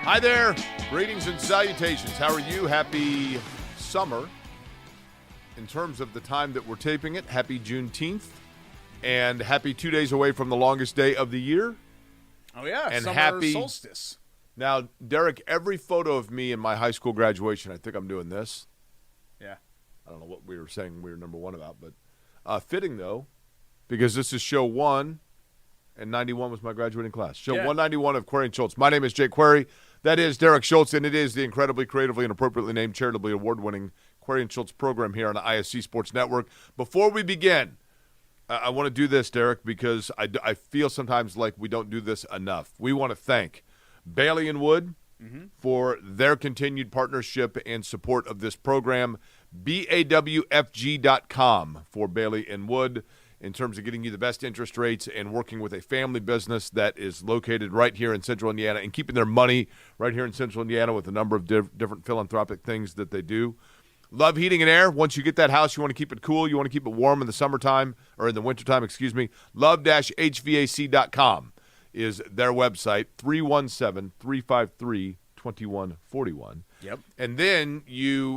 Hi there. Greetings and salutations. How are you? Happy summer. In terms of the time that we're taping it, happy Juneteenth. And happy 2 days away from the longest day of the year. Oh, yeah. And summer happy solstice. Now, Derek, every photo of me in my high school graduation, I think I'm doing this. Yeah. I don't know what we were saying we were number one about, but fitting, though, because this is show 1, and 91 was my graduating class. Show 191 of Query and Schultz. My name is Jake Query. That is Derek Schultz, and it is the incredibly, creatively, and appropriately named, charitably award-winning Query and Schultz program here on the ISC Sports Network. Before we begin, I want to do this, Derek, because I feel sometimes like we don't do this enough. We want to thank Bailey and Wood for their continued partnership and support of this program. BAWFG.com for Bailey and Wood in terms of getting you the best interest rates and working with a family business that is located right here in Central Indiana and keeping their money right here in Central Indiana with a number of different philanthropic things that they do. Love heating and air. Once you get that house, you want to keep it cool. You want to keep it warm in the summertime, or in the wintertime, excuse me. Love-HVAC.com is their website, 317-353-2141. Yep. And then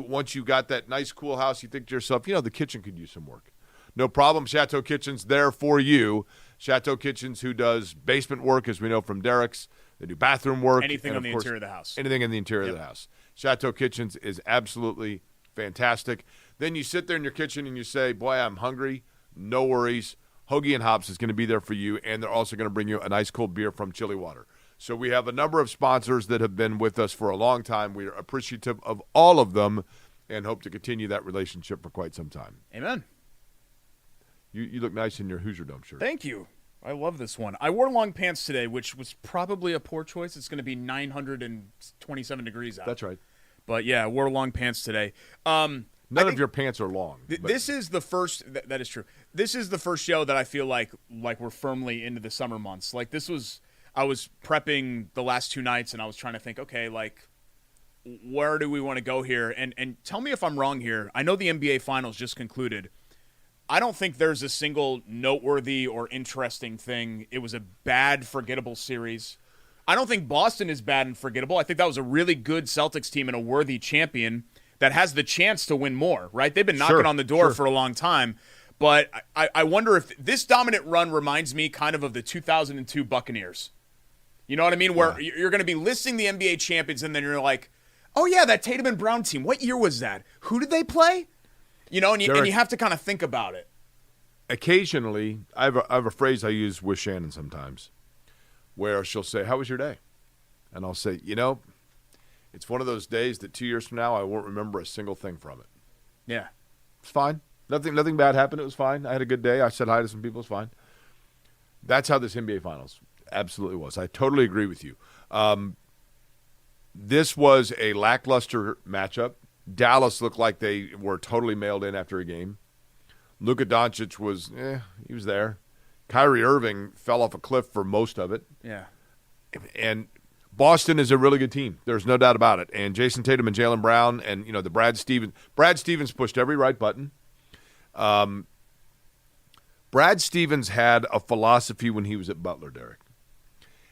once you got that nice, cool house, you think to yourself, the kitchen could use some work. No problem. Chateau Kitchen's there for you. Chateau Kitchen's who does basement work, as we know from Derek's. They do bathroom work. Anything on the interior of the house. Anything in the interior of the house. Chateau Kitchen's is absolutely fantastic. Then you sit there in your kitchen and you say, boy, I'm hungry. No worries. Hoagie and Hops is going to be there for you, and they're also going to bring you a nice cold beer from Chili Water. So we have a number of sponsors that have been with us for a long time. We are appreciative of all of them and hope to continue that relationship for quite some time. Amen. You look nice in your Hoosier Dome shirt. Thank you. I love this one. I wore long pants today, which was probably a poor choice. It's going to be 927 degrees out. That's right. But, yeah, I wore long pants today. None of your pants are long. This is the first – that is true. This is the first show that I feel like we're firmly into the summer months. Like, this was – I was prepping the last 2 nights, and I was trying to think, okay, like, where do we want to go here? And tell me if I'm wrong here. I know the NBA Finals just concluded. I don't think there's a single noteworthy or interesting thing. It was a bad, forgettable series. I don't think Boston is bad and forgettable. I think that was a really good Celtics team and a worthy champion that has the chance to win more, right? They've been knocking on the door for a long time. But I wonder if this dominant run reminds me kind of the 2002 Buccaneers. You know what I mean? Where you're going to be listing the NBA champions, and then you're like, oh, yeah, that Tatum and Brown team. What year was that? Who did they play? And you have to kind of think about it. Occasionally, I have a phrase I use with Shannon sometimes where she'll say, how was your day? And I'll say, it's one of those days that 2 years from now I won't remember a single thing from it. Yeah. It's fine. Nothing bad happened. It was fine. I had a good day. I said hi to some people. It's fine. That's how this NBA Finals absolutely was. I totally agree with you. This was a lackluster matchup. Dallas looked like they were totally mailed in after a game. Luka Doncic was, he was there. Kyrie Irving fell off a cliff for most of it. Yeah. And Boston is a really good team. There's no doubt about it. And Jason Tatum and Jaylen Brown and, the Brad Stevens pushed every right button. Brad Stevens had a philosophy when he was at Butler, Derek.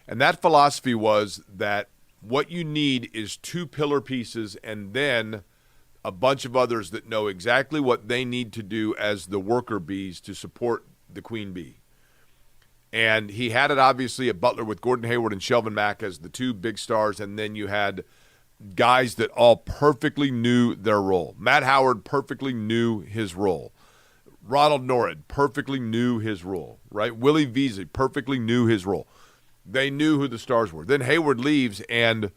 And that philosophy was that what you need is 2 pillar pieces and then a bunch of others that know exactly what they need to do as the worker bees to support the queen bee. And he had it obviously at Butler with Gordon Hayward and Shelvin Mack as the 2 big stars, and then you had guys that all perfectly knew their role. Matt Howard perfectly knew his role. Ronald Norrid perfectly knew his role, right? Willie Veazey perfectly knew his role. They knew who the stars were. Then Hayward leaves, and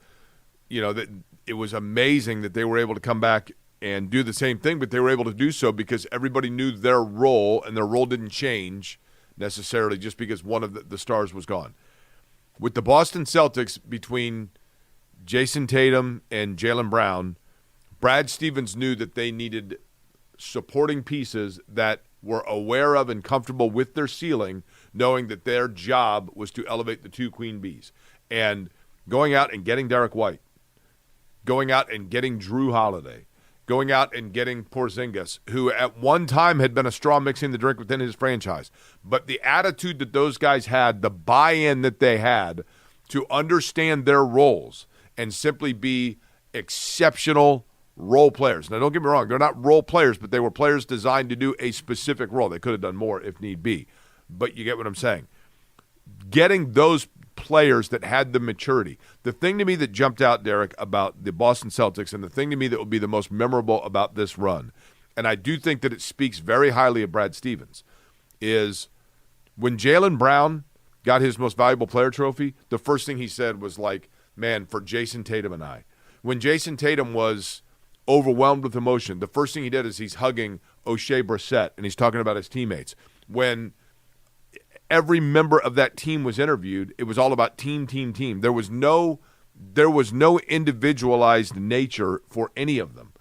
it was amazing that they were able to come back and do the same thing, but they were able to do so because everybody knew their role, and their role didn't change necessarily just because one of the stars was gone. With the Boston Celtics, between Jason Tatum and Jaylen Brown, Brad Stevens knew that they needed supporting pieces that were aware of and comfortable with their ceiling, knowing that their job was to elevate the 2 queen bees. And going out and getting Derek White, going out and getting Drew Holiday, going out and getting Porzingis, who at one time had been a straw mixing the drink within his franchise. But the attitude that those guys had, the buy-in that they had to understand their roles and simply be exceptional role players. Now, don't get me wrong. They're not role players, but they were players designed to do a specific role. They could have done more if need be. But you get what I'm saying. Getting those players that had the maturity. The thing to me that jumped out, Derek, about the Boston Celtics, and the thing to me that will be the most memorable about this run, and I do think that it speaks very highly of Brad Stevens, is when Jaylen Brown got his most valuable player trophy, the first thing he said was like, man, for Jason Tatum and I. When Jason Tatum was overwhelmed with emotion, the first thing he did is he's hugging O'Shea Brissett, and he's talking about his teammates. When every member of that team was interviewed, it was all about team. There was no individualized nature for any of them.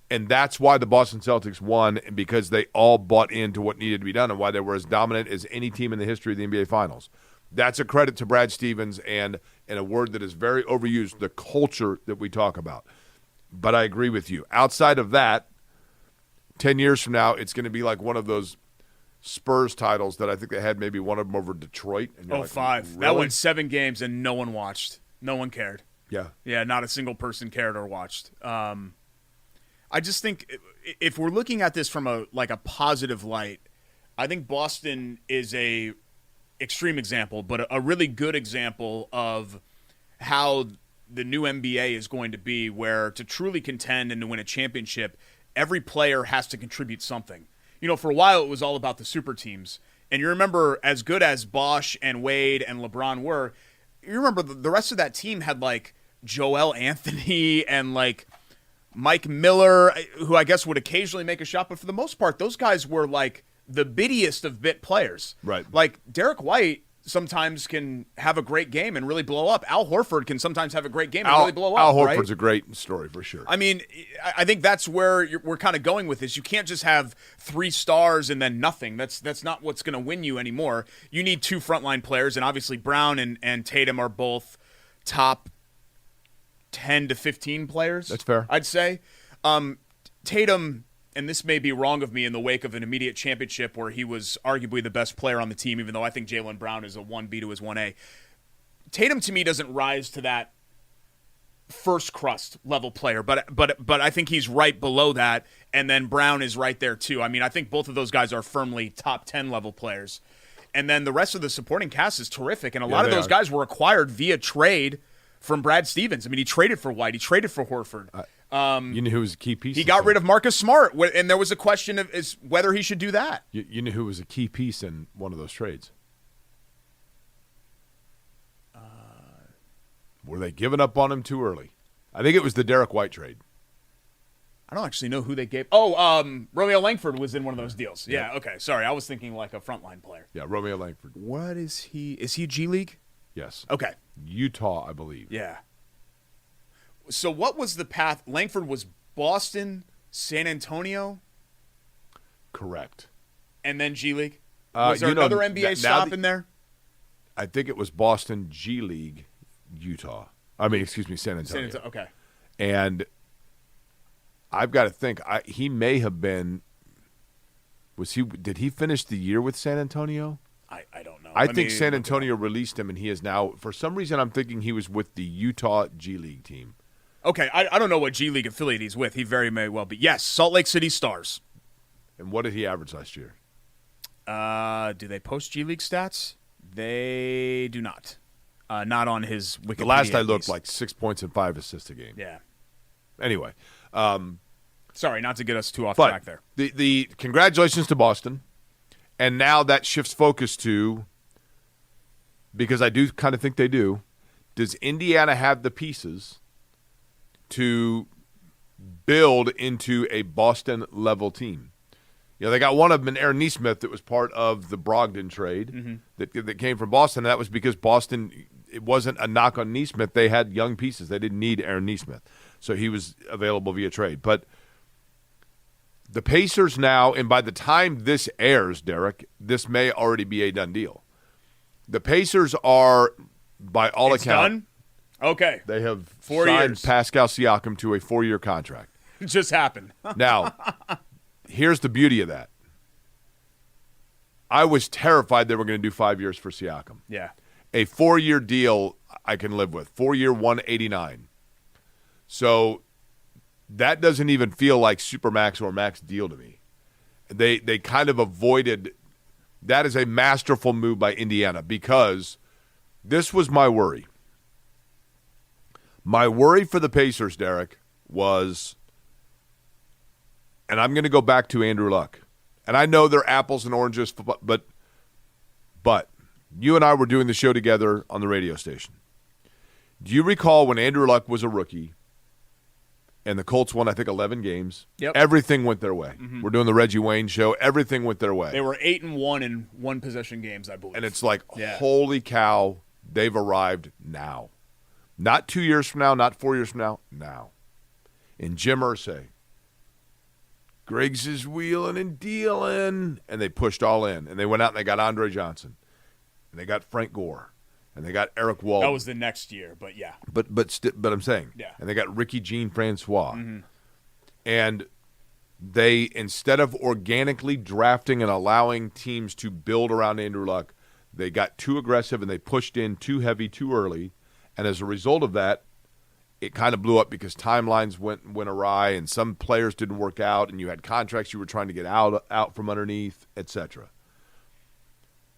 And that's why the Boston Celtics won, because they all bought into what needed to be done and why they were as dominant as any team in the history of the NBA Finals. That's a credit to Brad Stevens and a word that is very overused, the culture that we talk about. But I agree with you. Outside of that, 10 years from now, it's going to be like one of those Spurs titles that I think they had maybe one of them over Detroit. And you're 05. Really? That went 7 games and no one watched. No one cared. Yeah. Yeah, not a single person cared or watched. I just think if we're looking at this from a positive light, I think Boston is a extreme example, but a really good example of how the new NBA is going to be, where to truly contend and to win a championship, every player has to contribute something. You know, for a while it was all about the super teams. And you remember, as good as Bosh and Wade and LeBron were, you remember the rest of that team had like Joel Anthony and like Mike Miller, who I guess would occasionally make a shot, but for the most part, those guys were like the bittiest of bit players. Right. Like Derek White sometimes can have a great game and really blow up. Al Horford can sometimes have a great game and really blow up. Al Horford's right? a great story for sure. I mean, I think that's where we're kind of going with this. You can't just have 3 stars and then nothing. That's not what's going to win you anymore. You need 2 frontline players, and obviously Brown and Tatum are both top 10 to 15 players. That's fair. I'd say. Tatum, and this may be wrong of me in the wake of an immediate championship where he was arguably the best player on the team, even though I think Jaylen Brown is a 1B to his 1A. Tatum, to me, doesn't rise to that first crust level player, but I think he's right below that, and then Brown is right there too. I mean, I think both of those guys are firmly top 10 level players. And then the rest of the supporting cast is terrific, and a lot of those guys were acquired via trade from Brad Stevens. I mean, he traded for White. He traded for Horford. You know who was a key piece? He got rid of Marcus Smart, and there was a question of is whether he should do that. You know who was a key piece in one of those trades? Were they giving up on him too early? I think it was the Derek White trade. I don't actually know who they gave. Oh, Romeo Langford was in one of those deals. Yeah, okay. Sorry, I was thinking like a frontline player. Yeah, Romeo Langford. What is he? Is he G League? Yes. Okay. Utah, I believe. Yeah. So what was the path? Langford was Boston, San Antonio? Correct. And then G League? Was there another NBA stop in there? I think it was Boston, G League, Utah. I mean, excuse me, San Antonio. Okay. And I've got to think, he may have been – did he finish the year with San Antonio? I don't know. I think San Antonio released him, and he is now – for some reason, I'm thinking he was with the Utah G League team. Okay, I don't know what G League affiliate he's with. He very may well be. Yes, Salt Lake City Stars. And what did he average last year? Do they post G League stats? They do not. Not on his Wikipedia. The last I looked, like 6 points and 5 assists a game. Yeah. Anyway. Sorry, not to get us too off track there. The congratulations to Boston. And now that shifts focus to, because I do kind of think they do, does Indiana have the pieces to build into a Boston-level team? You know, they got one of them in Aaron Nesmith that was part of the Brogdon trade that came from Boston. And that was because Boston, it wasn't a knock on Nesmith. They had young pieces. They didn't need Aaron Nesmith. So he was available via trade. But the Pacers now, and by the time this airs, Derek, this may already be a done deal. The Pacers are, by all accounts, done? Okay. They have 4 signed years. Pascal Siakam to a 4-year contract. It just happened. Now, here's the beauty of that. I was terrified they were going to do 5 years for Siakam. Yeah. A 4-year deal I can live with. 4-year, 189. So that doesn't even feel like supermax or max deal to me. They kind of avoided – that is a masterful move by Indiana because this was my worry. My worry for the Pacers, Derek, was – and I'm going to go back to Andrew Luck. And I know they're apples and oranges, but you and I were doing the show together on the radio station. Do you recall when Andrew Luck was a rookie and the Colts won, I think, 11 games? Yep. Everything went their way. Mm-hmm. We're doing the Reggie Wayne show. Everything went their way. They were 8-1 in one-possession games, I believe. And it's like, holy cow, they've arrived now. Not 2 years from now, not 4 years from now. And Jim Irsay, Griggs is wheeling and dealing, and they pushed all in. And they went out and they got Andre Johnson. And they got Frank Gore. And they got Eric Walden. That was the next year, but yeah. But I'm saying. Yeah. And they got Ricky Jean-Francois. Mm-hmm. And they, instead of organically drafting and allowing teams to build around Andrew Luck, they got too aggressive and they pushed in too heavy too early. And as a result of that, it kind of blew up because timelines went awry and some players didn't work out and you had contracts you were trying to get out from underneath, etc.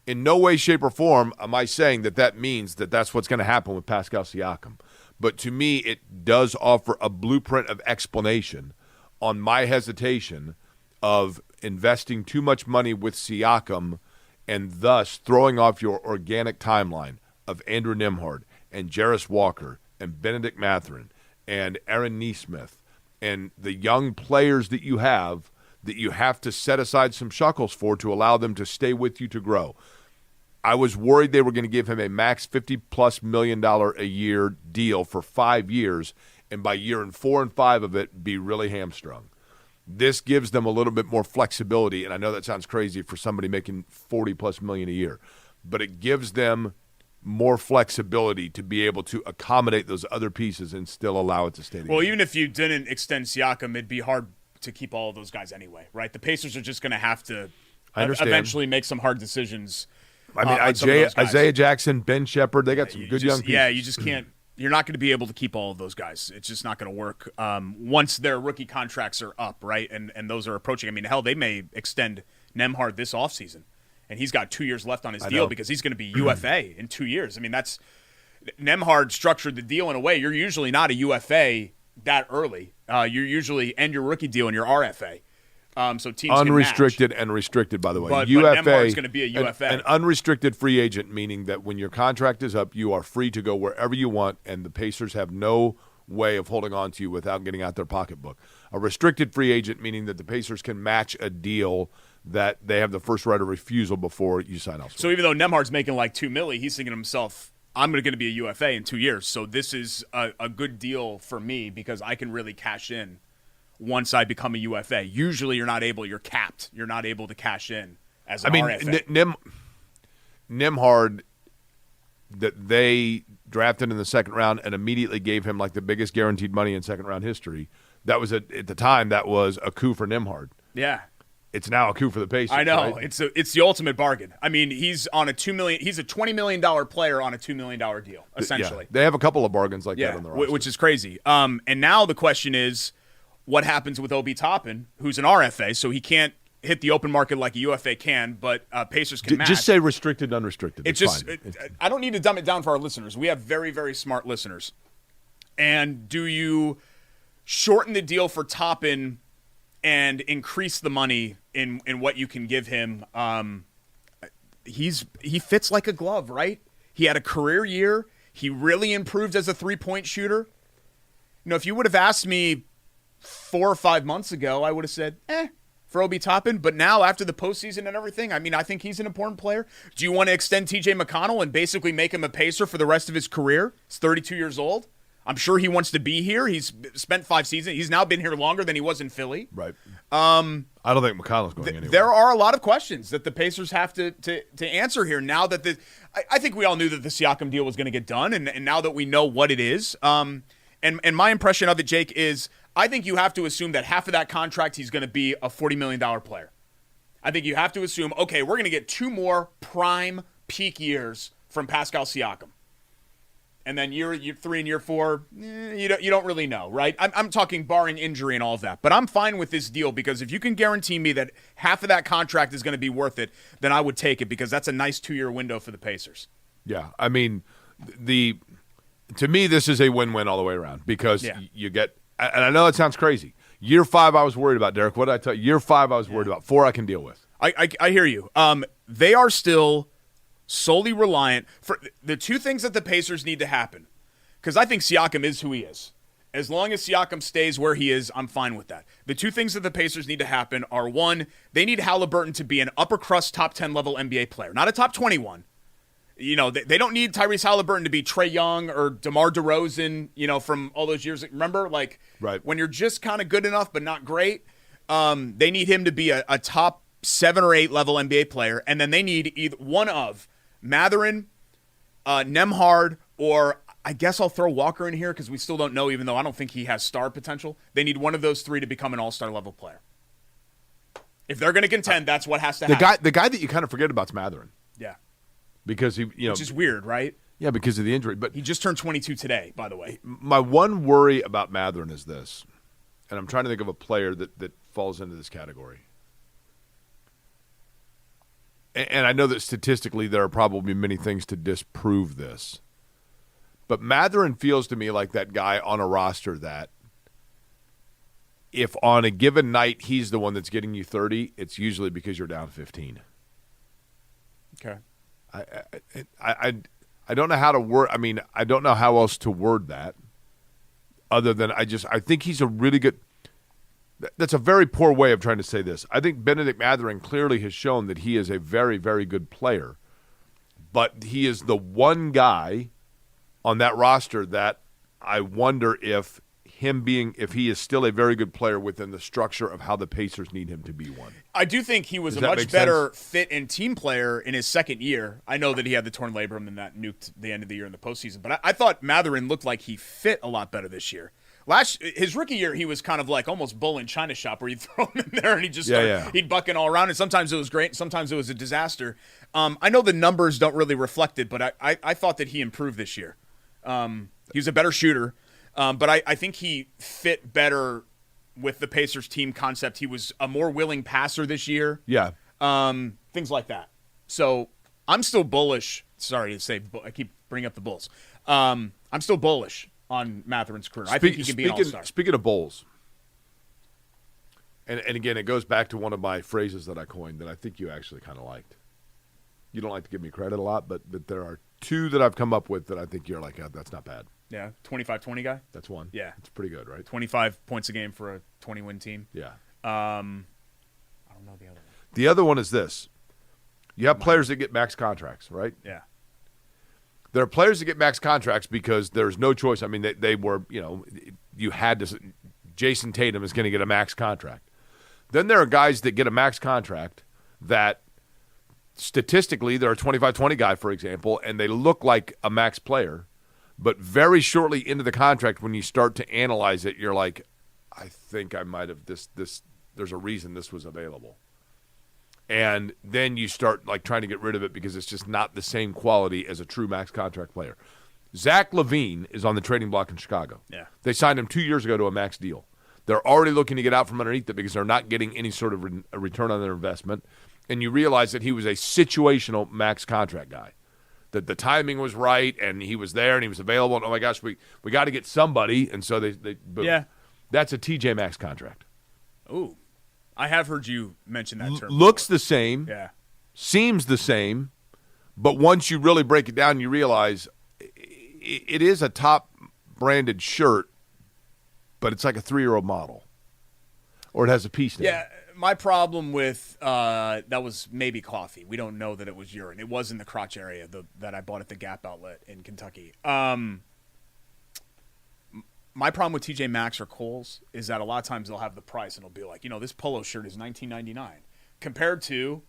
In no way, shape, or form am I saying that means that that's what's going to happen with Pascal Siakam. But to me, it does offer a blueprint of explanation on my hesitation of investing too much money with Siakam and thus throwing off your organic timeline of Andrew Nembhard and Jarris Walker and Benedict Mathurin and Aaron Nesmith and the young players that you have to set aside some shekels for to allow them to stay with you to grow. I was worried they were going to give him a max $50+ million a year deal for 5 years, and by year 4 and 5 of it, be really hamstrung. This gives them a little bit more flexibility, and I know that sounds crazy for somebody making $40+ million a year, but it gives them more flexibility to be able to accommodate those other pieces and still allow it to stay together. Well, even if you didn't extend Siakam, it'd be hard to keep all of those guys anyway, right? The Pacers are just going to have to eventually make some hard decisions. I mean, Isaiah Jackson, Ben Shepherd, they got some good young pieces. Yeah, you just can't – you're not going to be able to keep all of those guys. It's just not going to work once their rookie contracts are up, right, and those are approaching. I mean, hell, they may extend Nembhard this offseason, and he's got 2 years left on his deal because he's going to be UFA in 2 years. I mean, that's – Nembhard structured the deal in a way. You're usually not a UFA that early. You usually end your rookie deal and you're RFA. So teams unrestricted and restricted, by the way. But UFA is going to be a UFA. An unrestricted free agent, meaning that when your contract is up, you are free to go wherever you want, and the Pacers have no way of holding on to you without getting out their pocketbook. A restricted free agent, meaning that the Pacers can match a deal that they have the first right of refusal before you sign elsewhere. So even though Nembhard's making like $2 million, he's thinking to himself, I'm going to be a UFA in 2 years. So this is a good deal for me because I can really cash in once I become a UFA. Usually you're capped. You're not able to cash in as an RFA. Nembhard, that they drafted in the second round and immediately gave him like the biggest guaranteed money in second round history. That was at the time, that was a coup for Nembhard. Yeah. It's now a coup for the Pacers. I know. Right? It's the ultimate bargain. I mean, he's on he's a $20 million player on a $2 million deal, essentially. Yeah. They have a couple of bargains like that on the roster. Which is crazy. And now the question is, what happens with Obi Toppin, who's an RFA, so he can't hit the open market like a UFA can, but Pacers can match. Just say restricted, unrestricted. I don't need to dumb it down for our listeners. We have very, very smart listeners. And do you shorten the deal for Toppin and increase the money in what you can give him? He fits like a glove, right? He had a career year. He really improved as a three-point shooter. You know, if you would have asked me 4 or 5 months ago, I would have said, for Obi Toppin. But now, after the postseason and everything, I mean, I think he's an important player. Do you want to extend T.J. McConnell and basically make him a Pacer for the rest of his career? He's 32 years old. I'm sure he wants to be here. He's spent 5 seasons. He's now been here longer than he was in Philly. Right. I don't think McConnell's going anywhere. There are a lot of questions that the Pacers have to answer here now that I think we all knew that the Siakam deal was going to get done, and now that we know what it is. And my impression of it, Jake, is I think you have to assume that half of that contract he's going to be a $40 million player. I think you have to assume, okay, we're going to get 2 more prime peak years from Pascal Siakam. And then year 3 and year 4, you don't really know, right? I'm talking barring injury and all of that. But I'm fine with this deal because if you can guarantee me that half of that contract is going to be worth it, then I would take it because that's a nice 2-year window for the Pacers. Yeah, I mean, to me, this is a win-win all the way around because you get – and I know it sounds crazy. Year 5 I was worried about, Derek. What did I tell you? Year 5 I was worried about. 4 I can deal with. I hear you. They are still – solely reliant for the 2 things that the Pacers need to happen. Because I think Siakam is who he is. As long as Siakam stays where he is, I'm fine with that. The 2 things that the Pacers need to happen are, 1, they need Halliburton to be an upper crust top 10 level NBA player, not a top 21. You know, they don't need Tyrese Halliburton to be Trae Young or DeMar DeRozan, you know, from all those years. Remember, like, when you're just kind of good enough but not great, they need him to be a top 7 or 8 level NBA player, and then they need either one of Mathurin, Nembhard, or I guess I'll throw Walker in here because we still don't know, even though I don't think he has star potential. They need one of those 3 to become an all-star level player. If they're going to contend, that's what has to happen. The guy that you kind of forget about is Mathurin. Yeah. Because he, which is weird, right? Yeah, because of the injury. But he just turned 22 today, by the way. My one worry about Mathurin is this, and I'm trying to think of a player that falls into this category. And I know that statistically there are probably many things to disprove this. But Mathurin feels to me like that guy on a roster that if on a given night he's the one that's getting you 30, it's usually because you're down 15. Okay. I don't know how to word – I mean, I don't know how else to word that other than I think he's a really good – that's a very poor way of trying to say this. I think Benedict Mathurin clearly has shown that he is a very, very good player, but he is the one guy on that roster that I wonder if he is still a very good player within the structure of how the Pacers need him to be one. I do think he was a much better fit and team player in his second year. I know that he had the torn labrum and that nuked the end of the year in the postseason, but I thought Mathurin looked like he fit a lot better this year. His rookie year, he was kind of like almost bull in China shop where you'd throw him in there and he'd bucking all around. And sometimes it was great, and sometimes it was a disaster. I know the numbers don't really reflect it, but I thought that he improved this year. He was a better shooter, but I think he fit better with the Pacers team concept. He was a more willing passer this year. Yeah. Things like that. So I'm still bullish. Sorry to say, I keep bringing up the Bulls. I'm still bullish on Mathurin's career. I think he can be an all-star. Speaking of Bulls, and again, it goes back to one of my phrases that I coined that I think you actually kind of liked. You don't like to give me credit a lot, but there are 2 that I've come up with that I think you're like, that's not bad. Yeah, 25-20 guy? That's one. Yeah. It's pretty good, right? 25 points a game for a 20-win team. Yeah. I don't know the other one. The other one is this. You have players that get max contracts, right? Yeah. There are players that get max contracts because there's no choice. I mean, they were, you had to – Jason Tatum is going to get a max contract. Then there are guys that get a max contract that statistically they're a 25-20 guy, for example, and they look like a max player. But very shortly into the contract, when you start to analyze it, you're like, I think I might have this. There's a reason this was available. And then you start like trying to get rid of it because it's just not the same quality as a true max contract player. Zach LaVine is on the trading block in Chicago. Yeah. They signed him 2 years ago to a max deal. They're already looking to get out from underneath it because they're not getting any sort of a return on their investment. And you realize that he was a situational max contract guy. That the timing was right and he was there and he was available. And, oh, my gosh, we got to get somebody. And so they boom. Yeah. That's a TJ Maxx contract. Ooh. I have heard you mention that term. Looks the same. Yeah. Seems the same. But once you really break it down, you realize it is a top-branded shirt, but it's like a 3-year-old model. Or it has a pea stain. Yeah, my problem with that was maybe coffee. We don't know that it was urine. It was in the crotch area that I bought at the Gap outlet in Kentucky. My problem with TJ Maxx or Kohl's is that a lot of times they'll have the price and it'll be like, this polo shirt is $19.99 compared to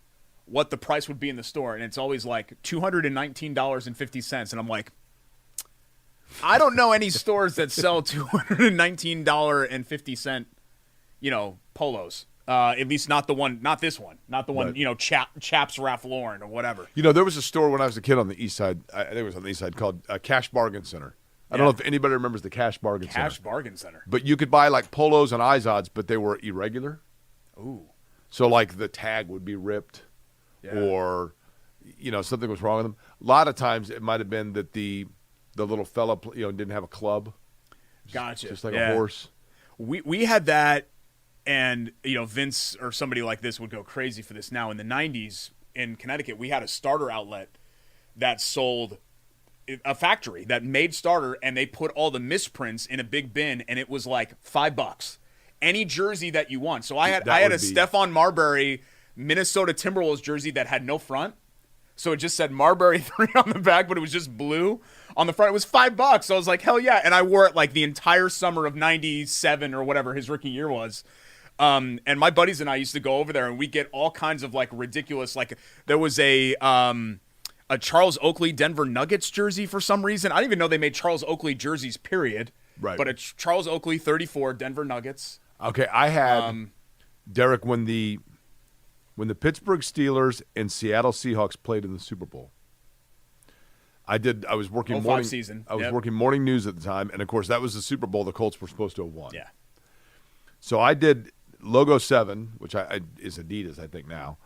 what the price would be in the store. And it's always like $219.50. And I'm like, I don't know any stores that sell $219.50, polos. At least not the one, not this one, not the one, Right. you know, Chaps Ralph Lauren or whatever. You know, there was a store when I was a kid on the east side. I think it was on the east side called Cash Bargain Center. I don't know if anybody remembers the Cash Bargain Center. Cash Bargain Center. But you could buy like polos and Izods, but they were irregular. Ooh. So like the tag would be ripped, Yeah. or you know something was wrong with them. A lot of times it might have been that the little fella didn't have a club. Gotcha. Just like Yeah. a horse. We had that, and Vince or somebody like this would go crazy for this now. In the 90s in Connecticut, we had a starter outlet that sold a factory that made starter, and they put all the misprints in a big bin, and it was like $5. Any jersey that you want. So I had a Stephon Marbury Minnesota Timberwolves jersey that had no front. So it just said Marbury 3 on the back, but it was just blue on the front. It was $5. So I was like, hell yeah. And I wore it like the entire summer of 97 or whatever his rookie year was. And my buddies and I used to go over there, and we get all kinds of like ridiculous, like there was a Charles Oakley Denver Nuggets jersey for some reason. I didn't even know they made Charles Oakley jerseys, period. Right. But a Charles Oakley 34 Denver Nuggets. Okay, I had Derek when the Pittsburgh Steelers and Seattle Seahawks played in the Super Bowl. I was working morning season. I was working morning news at the time, and of course that was the Super Bowl the Colts were supposed to have won. Yeah. So I did Logo 7, which is Adidas, I think now,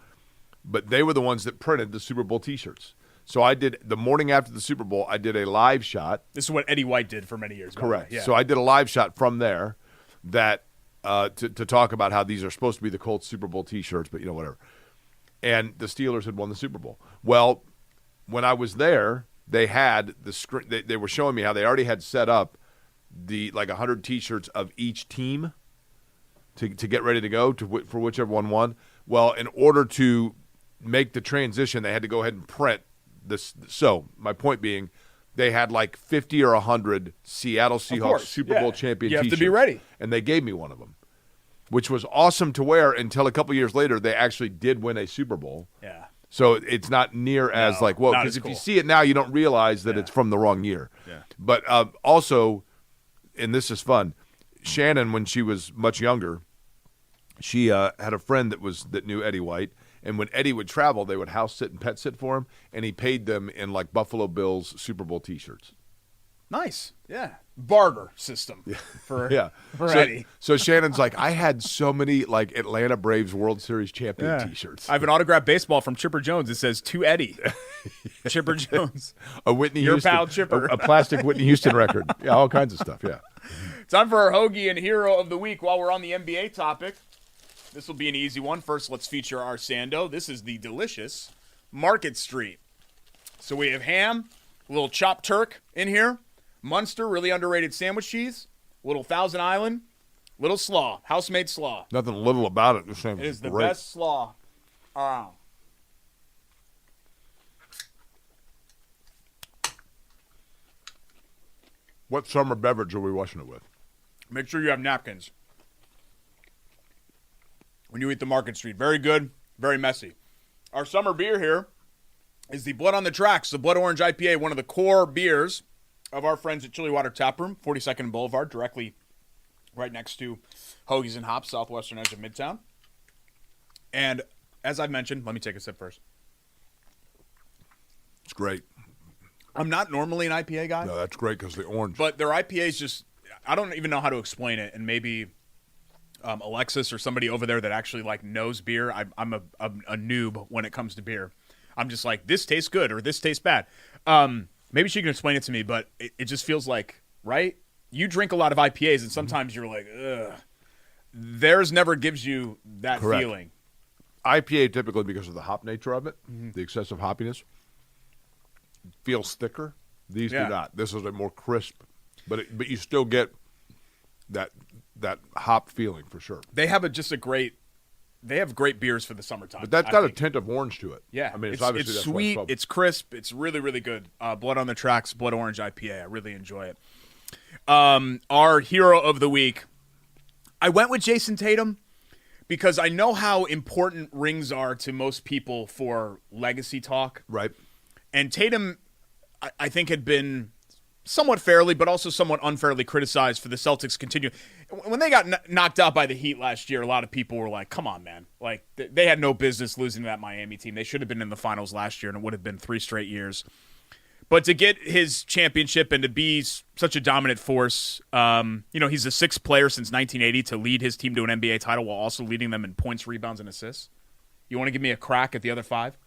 but they were the ones that printed the Super Bowl T-shirts. So I did the morning after the Super Bowl. I did a live shot. This is what Eddie White did for many years. Correct. Yeah. So I did a live shot from there that to talk about how these are supposed to be the Colts Super Bowl T-shirts, but whatever. And the Steelers had won the Super Bowl. Well, when I was there, they had the screen. They were showing me how they already had set up the 100 T-shirts of each team to get ready to go for whichever one won. Well, in order to make the transition, they had to go ahead and print this. So my point being, they had like 50 or 100 Seattle Seahawks Super Bowl champion You have T-shirts. to be ready. And they gave me one of them, which was awesome to wear until a couple years later they actually did win a Super Bowl. Yeah. So it's not near as not because as if cool. you see it now, you don't realize that it's from the wrong year. Yeah. But also, and this is fun, Shannon, when she was much younger, she had a friend that knew Eddie White. And when Eddie would travel, they would house sit and pet sit for him, and he paid them in like Buffalo Bills Super Bowl T-shirts. Nice. Yeah. Barter system for Eddie. So Shannon's like, I had so many like Atlanta Braves World Series champion T-shirts. I have an autographed baseball from Chipper Jones. It says, to Eddie. Chipper Jones. A Whitney Your Houston, pal Chipper. a plastic Whitney Houston record. Yeah, all kinds of stuff, yeah. Time for our Hoagie and Hero of the Week. While we're on the NBA topic, this will be an easy one. First, let's feature our Sando. This is the delicious Market Street. So we have ham, a little chopped turk in here, Munster, really underrated sandwich cheese, a little Thousand Island, little slaw, house-made slaw. Nothing little about it. It is the best slaw around. What summer beverage are we washing it with? Make sure you have napkins when you eat the Market Street. Very good, very messy. Our summer beer here is the Blood on the Tracks, the Blood Orange IPA, one of the core beers of our friends at Chili Water Tap Room, 42nd Boulevard, directly right next to Hoagies and Hops, southwestern edge of Midtown. And as I mentioned, let me take a sip first. It's great. I'm not normally an IPA guy. No, that's great because the orange. But their IPA is just, I don't even know how to explain it, and maybe Alexis or somebody over there that actually knows beer. I'm a noob when it comes to beer. I'm just like, this tastes good or this tastes bad. Maybe she can explain it to me, but it just feels like, right? You drink a lot of IPAs, and sometimes you're like, ugh. Theirs never gives you that Correct. feeling. IPA typically, because of the hop nature of it, the excessive hoppiness, feels thicker. These do not. This is a more crisp, but you still get that hop feeling for sure. They have they have great beers for the summertime. But that's got a tint of orange to it. Yeah, I mean, it's obviously that's sweet, why it's crisp, it's really, really good. Blood on the Tracks, Blood Orange IPA. I really enjoy it. Our hero of the week, I went with Jason Tatum because I know how important rings are to most people for legacy talk. Right. And Tatum, I think, had been somewhat fairly, but also somewhat unfairly criticized for the Celtics continue. When they got knocked out by the Heat last year, a lot of people were like, come on, man. Like, they had no business losing to that Miami team. They should have been in the finals last year, and it would have been 3 straight years. But to get his championship and to be such a dominant force, he's the 6th player since 1980 to lead his team to an NBA title while also leading them in points, rebounds, and assists. You want to give me a crack at the other 5?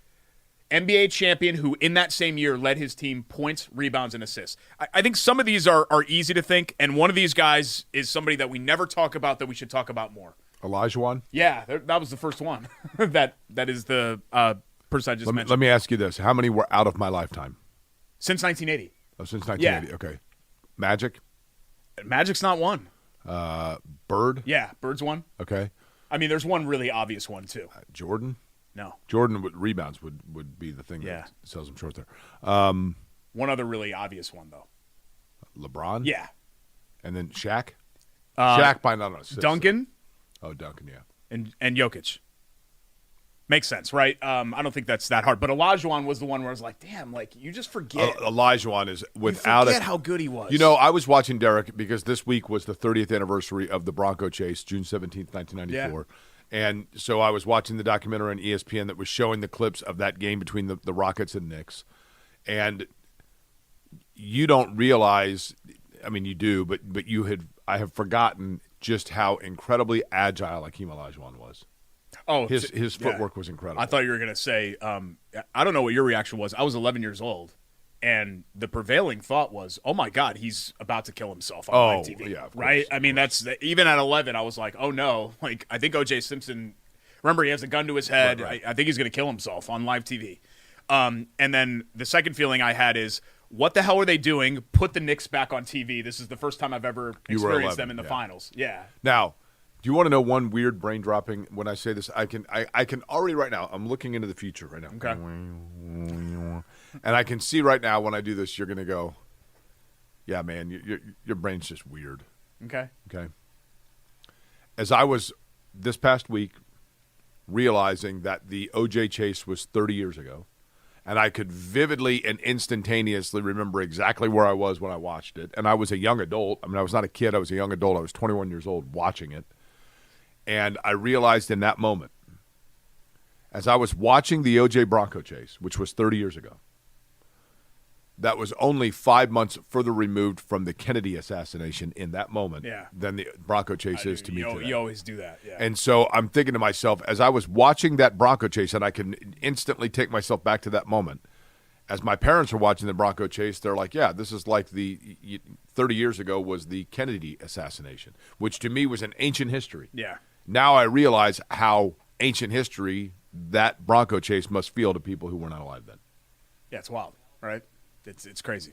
NBA champion who in that same year led his team points, rebounds, and assists. I think some of these are easy to think, and one of these guys is somebody that we never talk about that we should talk about more. Olajuwon? Yeah, that was the first one. that is the person I just mentioned. Let me ask you this. How many were out of my lifetime? Since 1980. Oh, since 1980. Yeah. Okay. Magic? Magic's not one. Bird? Yeah, Bird's one. Okay. I mean, there's one really obvious one, too. Jordan? No. Jordan rebounds would be the thing that sells him short there. One other really obvious one, though. LeBron? Yeah. And then Shaq? Shaq by not an assist. Duncan? Oh, Duncan, yeah. And Jokic. Makes sense, right? I don't think that's that hard. But Olajuwon was the one where I was like, damn, like, you just forget. Olajuwon is without you forget how good he was. I was watching Derek because this week was the 30th anniversary of the Bronco chase, June 17th, 1994. Yeah. And so I was watching the documentary on ESPN that was showing the clips of that game between the Rockets and Knicks. And you don't realize, I mean, you do, but I have forgotten just how incredibly agile Hakeem Olajuwon was. Oh, his footwork was incredible. I thought you were going to say, I don't know what your reaction was. I was 11 years old, and the prevailing thought was, oh, my God, he's about to kill himself on live TV. Yeah, right? I mean, that's even at 11, I was like, oh, no. Like, I think O.J. Simpson, remember, he has a gun to his head. Right. I think he's going to kill himself on live TV. And then the second feeling I had is, what the hell are they doing? Put the Knicks back on TV. This is the first time I've ever experienced them in the finals. Yeah. Now, do you want to know one weird brain dropping? When I say this, I can already right now. I'm looking into the future right now. Okay. And I can see right now when I do this, you're going to go, yeah, man, your brain's just weird. Okay. Okay. As I was this past week realizing that the O.J. chase was 30 years ago, and I could vividly and instantaneously remember exactly where I was when I watched it. And I was a young adult. I mean, I was not a kid. I was a young adult. I was 21 years old watching it. And I realized in that moment, as I was watching the O.J. Bronco chase, which was 30 years ago, that was only 5 months further removed from the Kennedy assassination in that moment than the Bronco chase is to me today. You always do that, yeah. And so I'm thinking to myself, as I was watching that Bronco chase, and I can instantly take myself back to that moment, as my parents were watching the Bronco chase, they're like, yeah, this is like 30 years ago was the Kennedy assassination, which to me was an ancient history. Yeah. Now I realize how ancient history that Bronco chase must feel to people who were not alive then. Yeah, it's wild, right? It's crazy.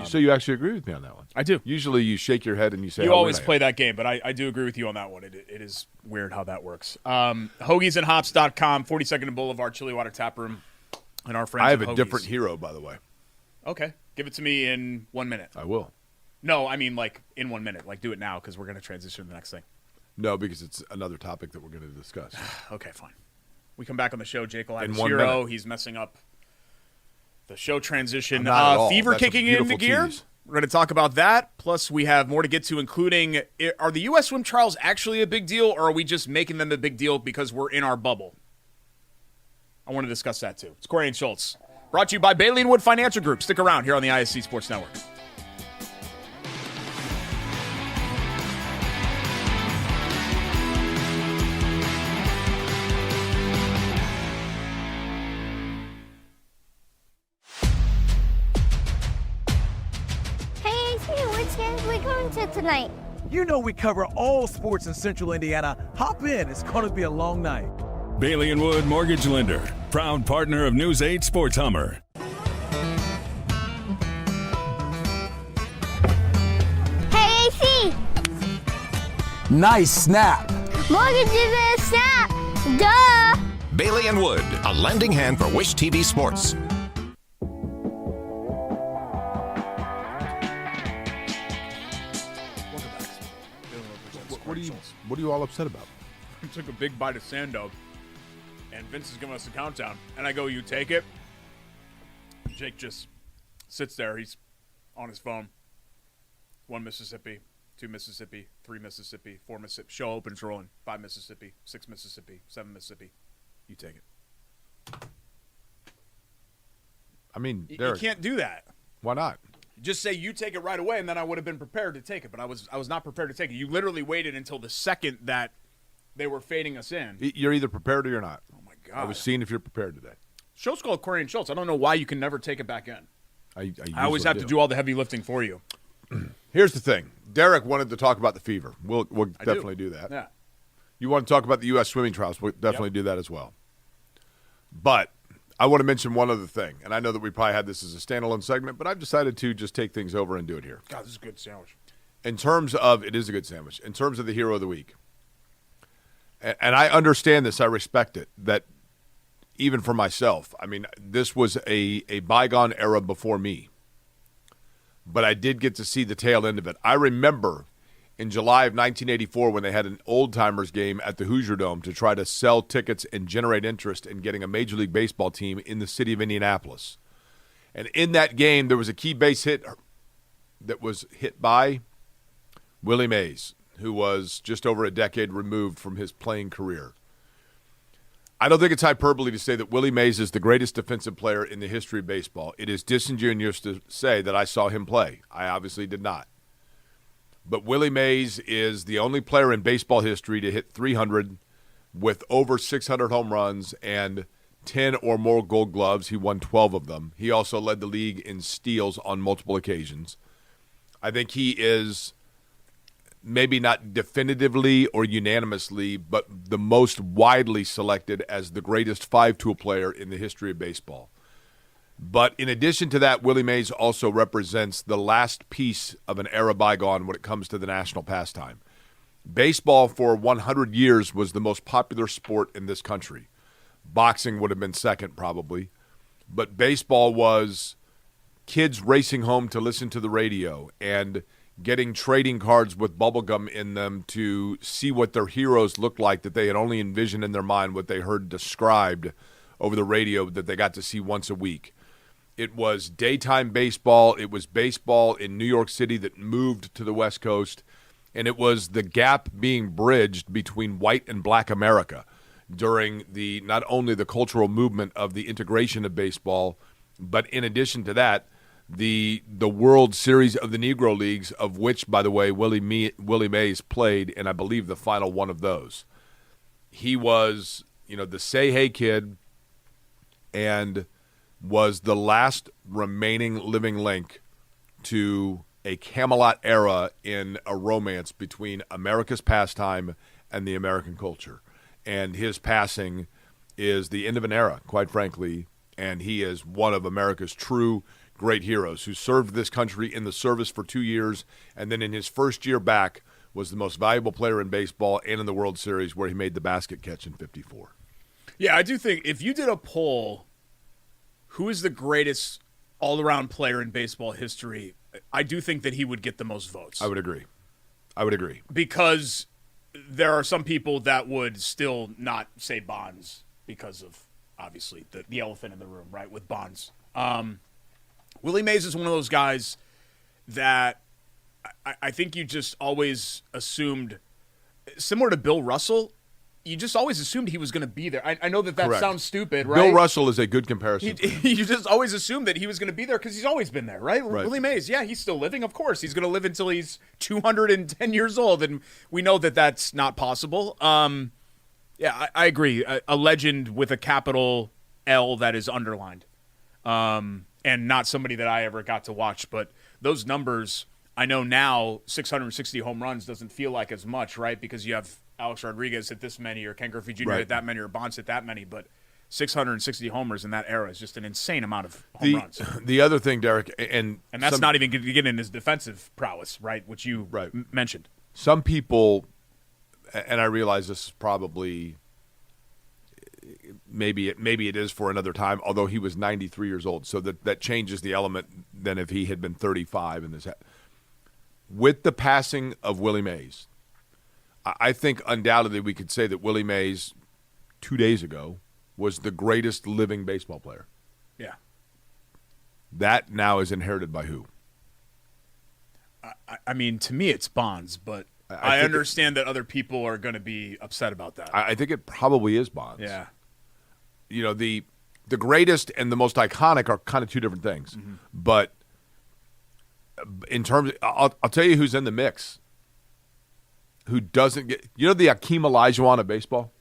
So you actually agree with me on that one? I do. Usually you shake your head and you say, you always play that game, but I do agree with you on that one. It is weird how that works. Hoagiesandhops.com, 42nd and Boulevard, Chili Water Tap Room, and our friends I have at a Hoagies. different hero, by the way. Okay. Give it to me in 1 minute. I will. No, I mean like in 1 minute. Like do it now because we're going to transition to the next thing. No, because it's another topic that we're going to discuss. Okay, fine. We come back on the show. Jake will have In his 1 hero. minute. He's messing up the show transition. Not at all. Fever That's a kicking into beautiful gear. tease. We're going to talk about that. Plus, we have more to get to, including are the U.S. swim trials actually a big deal, or are we just making them a big deal because we're in our bubble? I want to discuss that, too. It's Corey and Schultz. Brought to you by Bailey & Wood Financial Group. Stick around here on the ISC Sports Network. We going to tonight? You know we cover all sports in Central Indiana. Hop in. It's going to be a long night. Bailey & Wood Mortgage Lender, proud partner of News 8 Sports Hummer. Hey, AC! Nice snap. Mortgage is a snap! Duh! Bailey & Wood, a lending hand for Wish TV Sports. What are you all upset about? We took a big bite of sand dog, and Vince is giving us a countdown. And I go, you take it? Jake just sits there. He's on his phone. 1 Mississippi, 2 Mississippi, 3 Mississippi, 4 Mississippi. Show opens rolling. 5 Mississippi, 6 Mississippi, 7 Mississippi. You take it. I mean, You Derek, can't do that. why not? Just say you take it right away, and then I would have been prepared to take it. But I was not prepared to take it. You literally waited until the second that they were fading us in. You're either prepared or you're not. Oh, my God. I was seeing if you're prepared today. Show's called Corey and Schultz. I don't know why you can never take it back in. I always have to do all the heavy lifting for you. Here's the thing. Derek wanted to talk about the fever. We'll definitely do that. Yeah. You want to talk about the U.S. swimming trials? We'll definitely do that as well. But I want to mention one other thing, and I know that we probably had this as a standalone segment, but I've decided to just take things over and do it here. God, this is a good sandwich. In terms of, it is a good sandwich, in terms of the hero of the week, and I understand this, I respect it, that even for myself, I mean, this was a bygone era before me, but I did get to see the tail end of it. I remember in July of 1984 when they had an old-timers game at the Hoosier Dome to try to sell tickets and generate interest in getting a Major League Baseball team in the city of Indianapolis. And in that game, there was a key base hit that was hit by Willie Mays, who was just over a decade removed from his playing career. I don't think it's hyperbole to say that Willie Mays is the greatest defensive player in the history of baseball. It is disingenuous to say that I saw him play. I obviously did not. But Willie Mays is the only player in baseball history to hit 300 with over 600 home runs and 10 or more Gold Gloves. He won 12 of them. He also led the league in steals on multiple occasions. I think he is maybe not definitively or unanimously, but the most widely selected as the greatest five-tool player in the history of baseball. But in addition to that, Willie Mays also represents the last piece of an era bygone when it comes to the national pastime. Baseball for 100 years was the most popular sport in this country. Boxing would have been second probably. But baseball was kids racing home to listen to the radio and getting trading cards with bubblegum in them to see what their heroes looked like that they had only envisioned in their mind, what they heard described over the radio that they got to see once a week. It was daytime baseball. It was baseball in New York City that moved to the West Coast, and it was the gap being bridged between white and black America during the not only the cultural movement of the integration of baseball, but in addition to that, the World Series of the Negro Leagues, of which, by the way, Willie Mays played, and I believe the final one of those. He was, the say-hey kid and was the last remaining living link to a Camelot era in a romance between America's pastime and the American culture. And his passing is the end of an era, quite frankly, and he is one of America's true great heroes who served this country in the service for 2 years, and then in his first year back was the most valuable player in baseball and in the World Series where he made the basket catch in 54. Yeah, I do think if you did a poll, who is the greatest all-around player in baseball history, I do think that he would get the most votes. I would agree. Because there are some people that would still not say Bonds because of, obviously, the elephant in the room, right, with Bonds. Willie Mays is one of those guys that I think you just always assumed, similar to Bill Russell, you just always assumed he was going to be there. I know that Correct. sounds stupid, right? Bill Russell is a good comparison. You just always assumed that he was going to be there because he's always been there, right? Willie Mays, yeah, he's still living. Of course, he's going to live until he's 210 years old, and we know that that's not possible. Yeah, I agree. A legend with a capital L that is underlined. And not somebody that I ever got to watch. But those numbers, I know now 660 home runs doesn't feel like as much, right? Because you have Alex Rodriguez hit this many or Ken Griffey Jr. hit that many or Bonds hit that many. But 660 homers in that era is just an insane amount of home runs. The other thing, Derek, and that's not even getting in his defensive prowess, right, which you mentioned. Some people, and I realize this is probably – maybe it is for another time, although he was 93 years old, so that changes the element than if he had been 35 in this. With the passing of Willie Mays, I think undoubtedly we could say that Willie Mays 2 days ago was the greatest living baseball player. Yeah. That now is inherited by who? I mean, to me, it's Bonds, but I understand that other people are going to be upset about that. I think it probably is Bonds. Yeah. You know, the greatest and the most iconic are kind of two different things. Mm-hmm. But in terms of, I'll tell you who's in the mix. Who doesn't get, you know, the Akeem Olajuwon of baseball?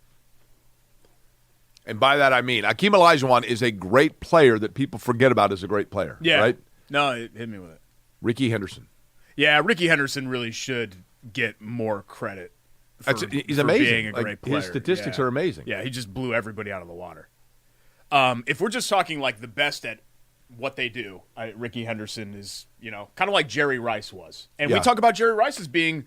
And by that I mean, Akeem Olajuwon is a great player that people forget about as a great player. Yeah. Right? No, hit me with it. Ricky Henderson. Yeah, Ricky Henderson really should get more credit. He's amazing. Being a great player. His statistics are amazing. Yeah, he just blew everybody out of the water. If we're just talking like the best at what they do, Ricky Henderson is, you know, kind of like Jerry Rice was. And we talk about Jerry Rice as being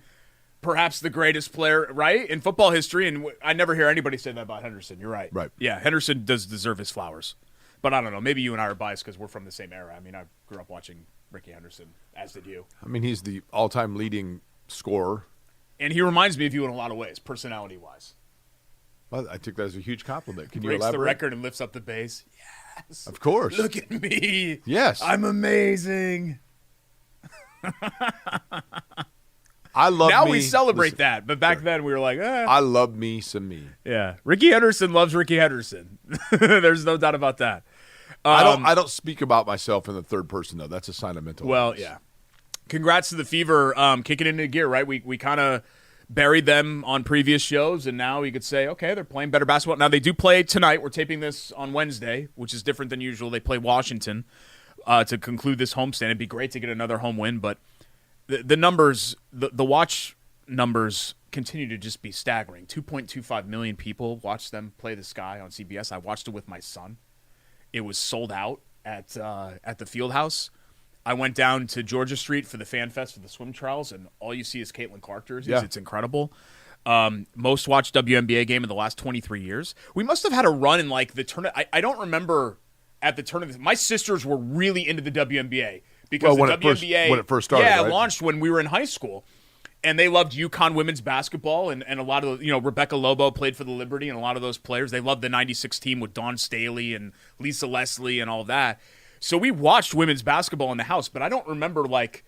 perhaps the greatest player, right, in football history, and I never hear anybody say that about Henderson. You're right. Right. Yeah, Henderson does deserve his flowers. But I don't know. Maybe you and I are biased because we're from the same era. I mean, I grew up watching Ricky Henderson, as did you. I mean, he's the all-time leading scorer. And he reminds me of you in a lot of ways, personality-wise. Well, I took that as a huge compliment. Can you Breaks elaborate? the record and lifts up the bass. Yes. Of course. Look at me. Yes. I'm amazing. I love now me. we celebrate Listen, that, but back then we were like, I love me some me. Yeah. Ricky Henderson loves Ricky Henderson. There's no doubt about that. I don't speak about myself in the third person though. That's a sign of mental illness. Yeah. Congrats to the Fever kicking into gear, right? We kind of buried them on previous shows, and now we could say, okay, they're playing better basketball. Now they do play tonight. We're taping this on Wednesday, which is different than usual. They play Washington to conclude this homestand. It'd be great to get another home win, but the numbers, the watch numbers continue to just be staggering. 2.25 million people watched them play the Sky on CBS. I watched it with my son. It was sold out at the field house. I went down to Georgia Street for the Fan Fest for the swim trials, and all you see is Caitlin Clark jerseys. Yeah. It's incredible. Most watched WNBA game in the last 23 years. We must have had a run in like the tournament. I don't remember at the tournament. My sisters were really into the WNBA because the WNBA when it first started, right? launched when we were in high school. And they loved UConn women's basketball, and a lot of, Rebecca Lobo played for the Liberty, and a lot of those players. They loved the 96 team with Dawn Staley and Lisa Leslie and all that. So we watched women's basketball in the house, but I don't remember, like,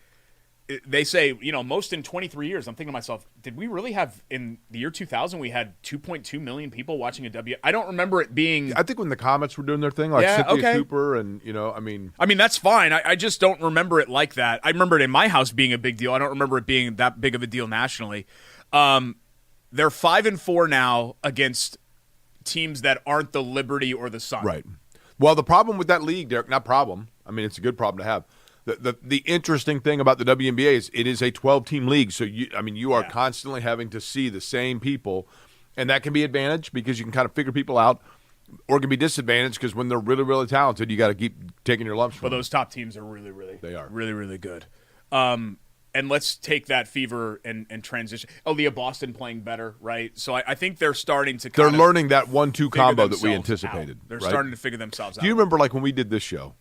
they say, most in 23 years. I'm thinking to myself, did we really have, in the year 2000, we had 2.2 million people watching a W? I don't remember it being. I think when the Comets were doing their thing, like Cynthia Cooper and, I mean, that's fine. I just don't remember it like that. I remember it in my house being a big deal. I don't remember it being that big of a deal nationally. They're 5-4 now against teams that aren't the Liberty or the Sun. Right. Well, the problem with that league, Derek, not problem. I mean, it's a good problem to have. The interesting thing about the WNBA is it is a 12-team league, so you are constantly having to see the same people, and that can be advantage because you can kind of figure people out, or it can be disadvantage because when they're really, really talented, you got to keep taking your lumps from them. Those top teams are really, really, they are really, really good. And let's take that Fever and transition. Leah Boston playing better, right? So I think they're starting to. They're learning that 1-2 combo that we anticipated. They're starting to figure themselves out. Do you remember, like when we did this show?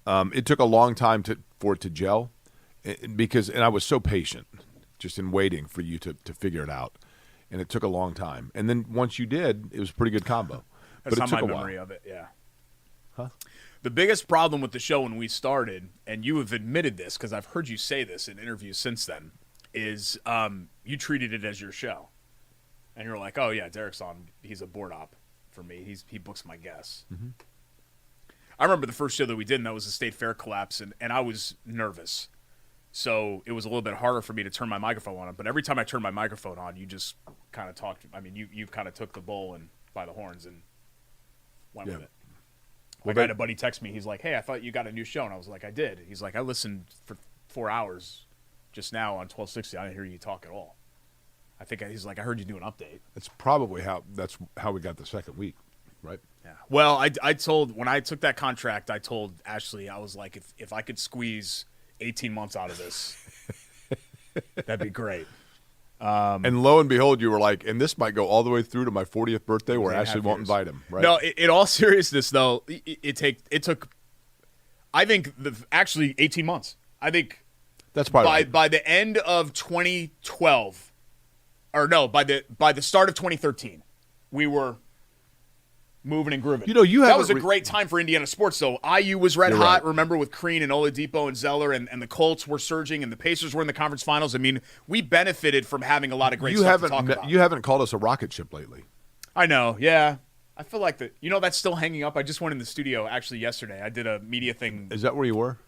It took a long time for it to gel, and I was so patient, just in waiting for you to figure it out, and it took a long time. And then once you did, it was a pretty good combo. That's but it not took my a memory while. of it. Yeah. Huh? The biggest problem with the show when we started, and you have admitted this because I've heard you say this in interviews since then, is you treated it as your show, and you're like, "Oh yeah, Derek's on. He's a board op for me. He books my guests." Mm-hmm. I remember the first show that we did, and that was the State Fair collapse, and I was nervous. So it was a little bit harder for me to turn my microphone on. But every time I turned my microphone on, you just kind of talked. I mean, you kind of took the bull and by the horns and went with it. Well, I had a buddy text me. He's like, "Hey, I thought you got a new show." And I was like, "I did." He's like, "I listened for 4 hours just now on 1260. I didn't hear you talk at all." He's like, "I heard you do an update." That's probably how we got the second week. Right. Yeah. Well, I told when I took that contract, I told Ashley, I was like, if I could squeeze 18 months out of this, that'd be great. And lo and behold, you were like, and this might go all the way through to my 40th birthday, where Ashley won't invite him. Right. No, in all seriousness, though, it took, I think, actually 18 months. I think that's probably by the end of 2012, or no, by the start of 2013, we were moving and grooving. You know, that was a great time for Indiana sports, though. IU was red hot. Right. Remember with Crean and Oladipo and Zeller, and the Colts were surging, and the Pacers were in the conference finals. I mean, we benefited from having a lot of great stuff to talk about. You haven't called us a rocket ship lately. I know, yeah. I feel like that's still hanging up. I just went in the studio actually yesterday. I did a media thing. Is that where you were?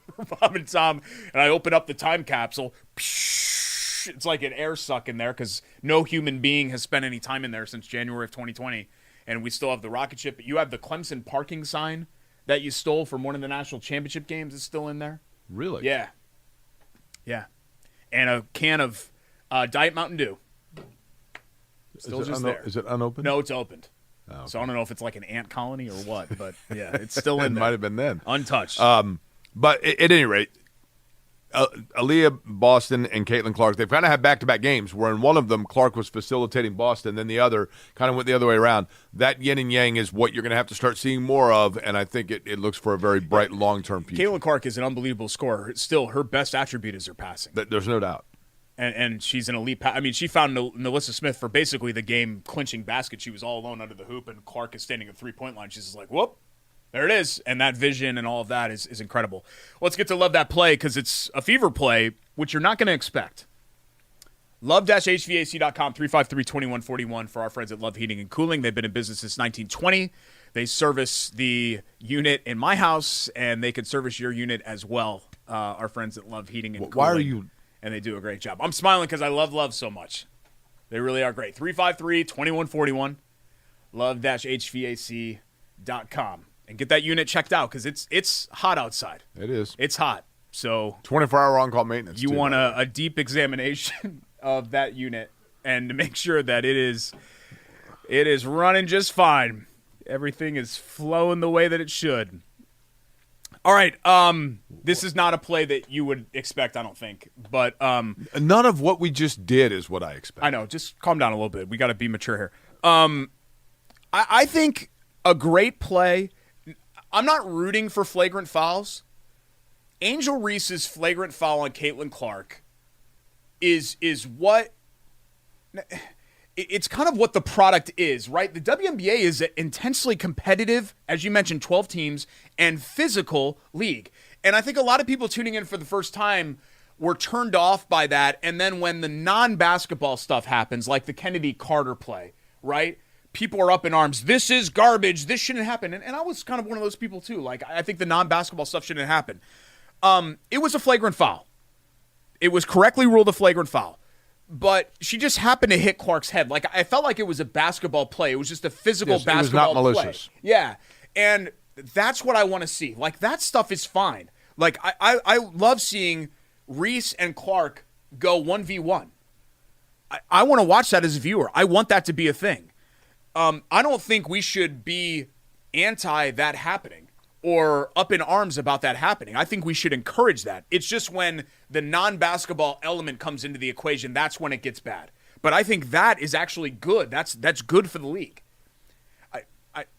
Bob and Tom, and I opened up the time capsule. It's like an air suck in there because no human being has spent any time in there since January of 2020, and we still have the rocket ship. You have the Clemson parking sign that you stole from one of the national championship games. It's still in there. Really? Yeah. And a can of Diet Mountain Dew. Still just there. Is it unopened? No, it's opened. Oh, okay. So I don't know if it's like an ant colony or what, but yeah, it's still in it there. Might have been then. Untouched. But at any rate, Aaliyah Boston and Caitlin Clark, they've kind of had back-to-back games where in one of them, Clark was facilitating Boston, then the other kind of went the other way around. That yin and yang is what you're going to have to start seeing more of, and I think it looks for a very bright long-term future. Caitlin Clark is an unbelievable scorer. Still, her best attribute is her passing. There's no doubt. And she's an elite I mean, she found Melissa Smith for basically the game-clinching basket. She was all alone under the hoop, and Clark is standing at the three-point line. She's just like, whoop. There it is, and that vision and all of that is incredible. Let's get to Love That Play because it's a fever play, which you're not going to expect. Love-HVAC.com, 353-2141 for our friends at Love Heating and Cooling. They've been in business since 1920. They service the unit in my house, and they can service your unit as well, our friends at Love Heating and Cooling. Why are you? And they do a great job. I'm smiling because I love Love so much. They really are great. 353-2141, love-hvac.com. And get that unit checked out because it's hot outside. It is. It's hot. So 24-hour on-call maintenance. You want a deep examination of that unit and to make sure that it is running just fine. Everything is flowing the way that it should. All right. This is not a play that you would expect, I don't think. But none of what we just did is what I expect. I know. Just calm down a little bit. We got to be mature here. I think a great play. I'm not rooting for flagrant fouls. Angel Reese's flagrant foul on Caitlin Clark is what it's kind of what the product is, right? The WNBA is an intensely competitive, as you mentioned, 12 teams and physical league. And I think a lot of people tuning in for the first time were turned off by that. And then when the non-basketball stuff happens, like the Kennedy Carter play, right? People are up in arms. This is garbage. This shouldn't happen. And I was kind of one of those people too. Like, I think the non-basketball stuff shouldn't happen. It was a flagrant foul. It was correctly ruled a flagrant foul. But she just happened to hit Clark's head. Like, I felt like it was a basketball play. It was just a physical basketball play. It was not malicious. Play. Yeah. And that's what I want to see. Like, that stuff is fine. Like, I love seeing Reese and Clark go 1v1. I want to watch that as a viewer. I want that to be a thing. I don't think we should be anti that happening or up in arms about that happening. I think we should encourage that. It's just when the non-basketball element comes into the equation, that's when it gets bad. But I think that is actually good. That's good for the league.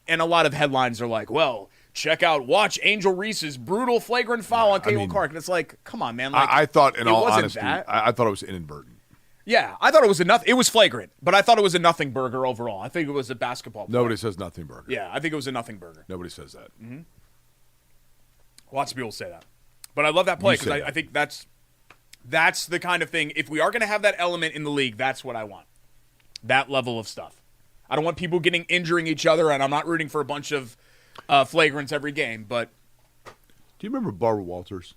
And a lot of headlines are like, well, watch Angel Reese's brutal flagrant foul on Caitlin Clark. And it's like, come on, man. Like, I thought, in all honesty, I thought it was inadvertent. Yeah, I thought it was it was flagrant, but I thought it was a nothing burger overall. I think it was a basketball play. Nobody says nothing burger. Yeah, I think it was a nothing burger. Nobody says that. Mm-hmm. Lots of people say that. But I love that play because I think that's the kind of thing. If we are going to have that element in the league, that's what I want. That level of stuff. I don't want people injuring each other, and I'm not rooting for a bunch of flagrants every game. But do you remember Barbara Walters?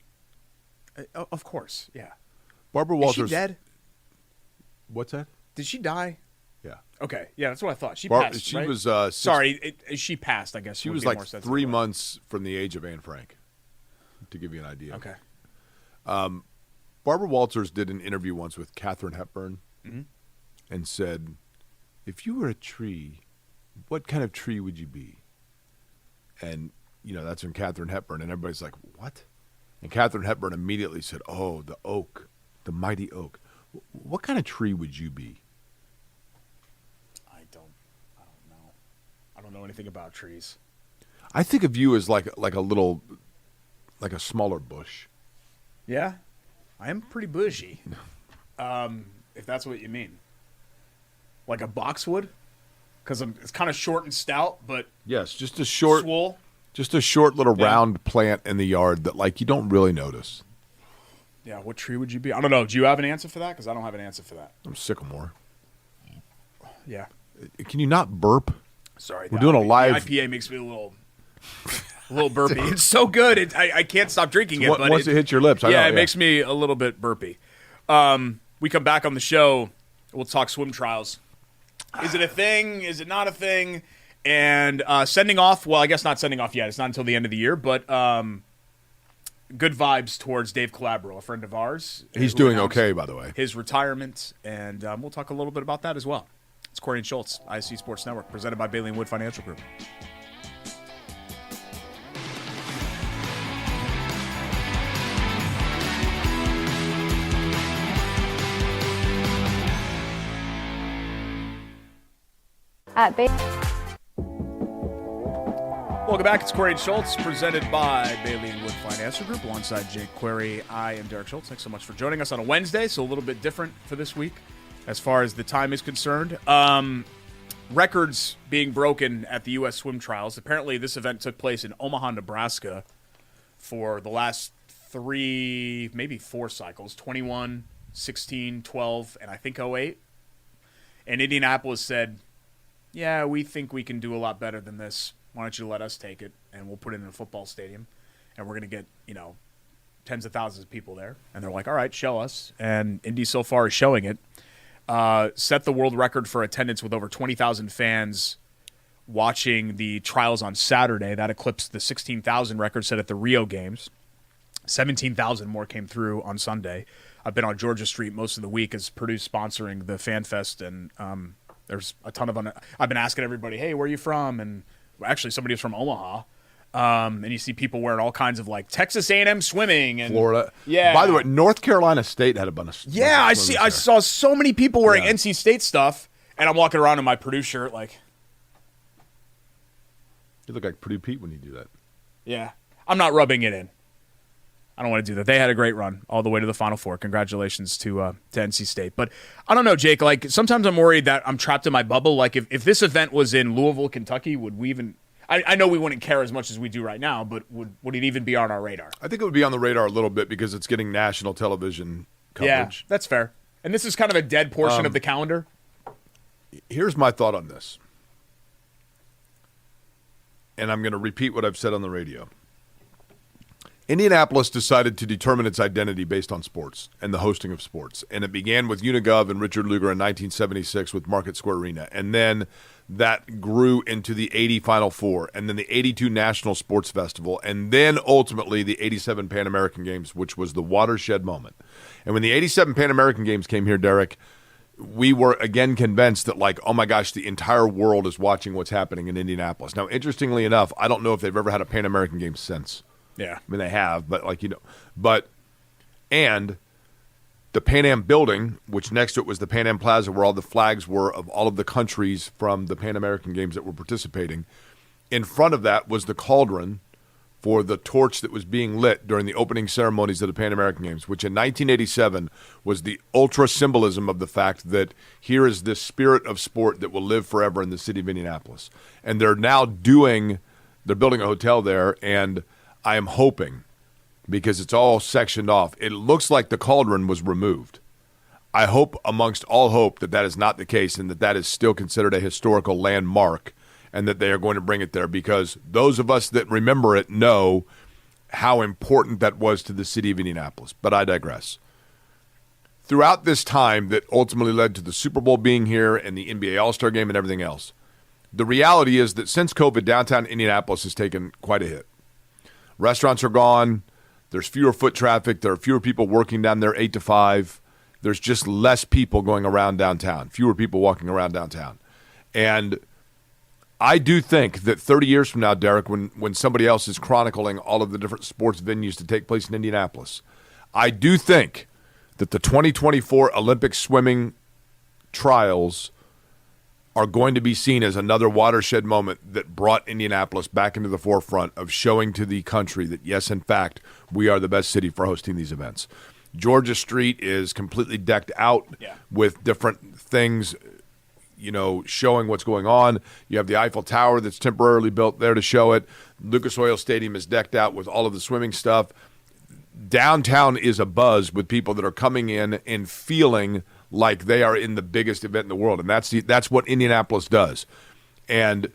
Of course, yeah. Barbara Walters. Is she dead? What's that? Did she die? Yeah. Okay. Yeah, that's what I thought. She passed. She right? was. She passed. I guess she was like 3 months from the age of Anne Frank. To give you an idea. Okay. Barbara Walters did an interview once with Katharine Hepburn, and said, "If you were a tree, what kind of tree would you be?" And that's when Katharine Hepburn, and everybody's like, "What?" And Katharine Hepburn immediately said, "Oh, the oak, the mighty oak. What kind of tree would you be?" I don't know. I don't know anything about trees. I think of you as like a smaller bush. Yeah, I am pretty bushy. If that's what you mean. Like a boxwood? because it's kind of short and stout, but Yes, just a short, swole. little round plant in the yard that like you don't really notice. Yeah, what tree would you be? I don't know. Do you have an answer for that? Because I don't have an answer for that. I'm sycamore. Yeah. Can you not burp? Sorry. We're doing a live. The IPA makes me a little burpy. It's so good. I can't stop drinking it. But Once it hits your lips, I know, it makes me a little bit burpy. We come back on the show. We'll talk swim trials. Is it a thing? Is it not a thing? And sending off, well, I guess not sending off yet. It's not until the end of the year, but good vibes towards Dave Calabro, a friend of ours. He's doing okay, by the way. His retirement, and we'll talk a little bit about that as well. It's Corey and Schultz, ISC Sports Network, presented by Bailey & Wood Financial Group. Welcome back. It's Corey and Schultz, presented by Bailey & Wood Financial Group, alongside Jake Query. I am Derek Schultz. Thanks so much for joining us on a Wednesday, so a little bit different for this week as far as the time is concerned. Records being broken at the U.S. swim trials. Apparently, this event took place in Omaha, Nebraska for the last 3, maybe 4 cycles, 21, 16, 12, and I think 08. And Indianapolis said, yeah, we think we can do a lot better than this. Why don't you let us take it, and we'll put it in a football stadium, and we're going to get, tens of thousands of people there. And they're like, all right, show us. And Indy so far is showing it. Set the world record for attendance with over 20,000 fans watching the trials on Saturday. That eclipsed the 16,000 record set at the Rio Games. 17,000 more came through on Sunday. I've been on Georgia Street most of the week as Purdue sponsoring the Fan Fest, and there's a ton of I've been asking everybody, hey, where are you from? And actually somebody was from Omaha. And you see people wearing all kinds of like Texas A&M swimming and Florida. Yeah. By the way, North Carolina State had a bunch of I saw so many people wearing Yeah. NC State stuff, and I'm walking around in my Purdue shirt like, You look like Purdue Pete when you do that. yeah, I'm not rubbing it in. I don't want to do that. They had a great run all the way to the Final Four. Congratulations to NC State. But I don't know, Jake. Like sometimes I'm worried that I'm trapped in my bubble. Like if this event was in Louisville, Kentucky, would we even? I know we wouldn't care as much as we do right now, but would it even be on our radar? I think it would be on the radar a little bit because it's getting national television coverage. Yeah, that's fair. And this is kind of a dead portion of the calendar. Here's my thought on this. And I'm going to repeat what I've said on the radio. Indianapolis decided to determine its identity based on sports and the hosting of sports. And it began with Unigov and Richard Lugar in 1976 with Market Square Arena. And then that grew into the 80 Final Four, and then the 82 National Sports Festival, and then ultimately the 87 Pan American Games, which was the watershed moment. And when the 87 Pan American Games came here, Derek, we were again convinced that, like, oh my gosh, the entire world is watching what's happening in Indianapolis. Now, interestingly enough, I don't know if they've ever had a Pan American Games since. Yeah. I mean, they have, but and the Pan Am building, which next to it was the Pan Am Plaza, where all the flags were of all of the countries from the Pan American Games that were participating. In front of that was the cauldron for the torch that was being lit during the opening ceremonies of the Pan American Games, which in 1987 was the ultra symbolism of the fact that here is this spirit of sport that will live forever in the city of Indianapolis. And they're building a hotel there, and I am hoping, because it's all sectioned off, it looks like the cauldron was removed. I hope amongst all hope that is not the case and that is still considered a historical landmark and that they are going to bring it there, because those of us that remember it know how important that was to the city of Indianapolis. But I digress. Throughout this time that ultimately led to the Super Bowl being here and the NBA All-Star Game and everything else, the reality is that since COVID, downtown Indianapolis has taken quite a hit. Restaurants are gone. There's fewer foot traffic. There are fewer people working down there 8 to 5. There's just less people going around downtown, fewer people walking around downtown. And I do think that 30 years from now, Derek, when somebody else is chronicling all of the different sports venues to take place in Indianapolis, I do think that the 2024 Olympic swimming trials are going to be seen as another watershed moment that brought Indianapolis back into the forefront of showing to the country that, yes, in fact, we are the best city for hosting these events. Georgia Street is completely decked out with different things showing what's going on. You have the Eiffel Tower that's temporarily built there to show it. Lucas Oil Stadium is decked out with all of the swimming stuff. Downtown is abuzz with people that are coming in and feeling like they are in the biggest event in the world, and that's what Indianapolis does. And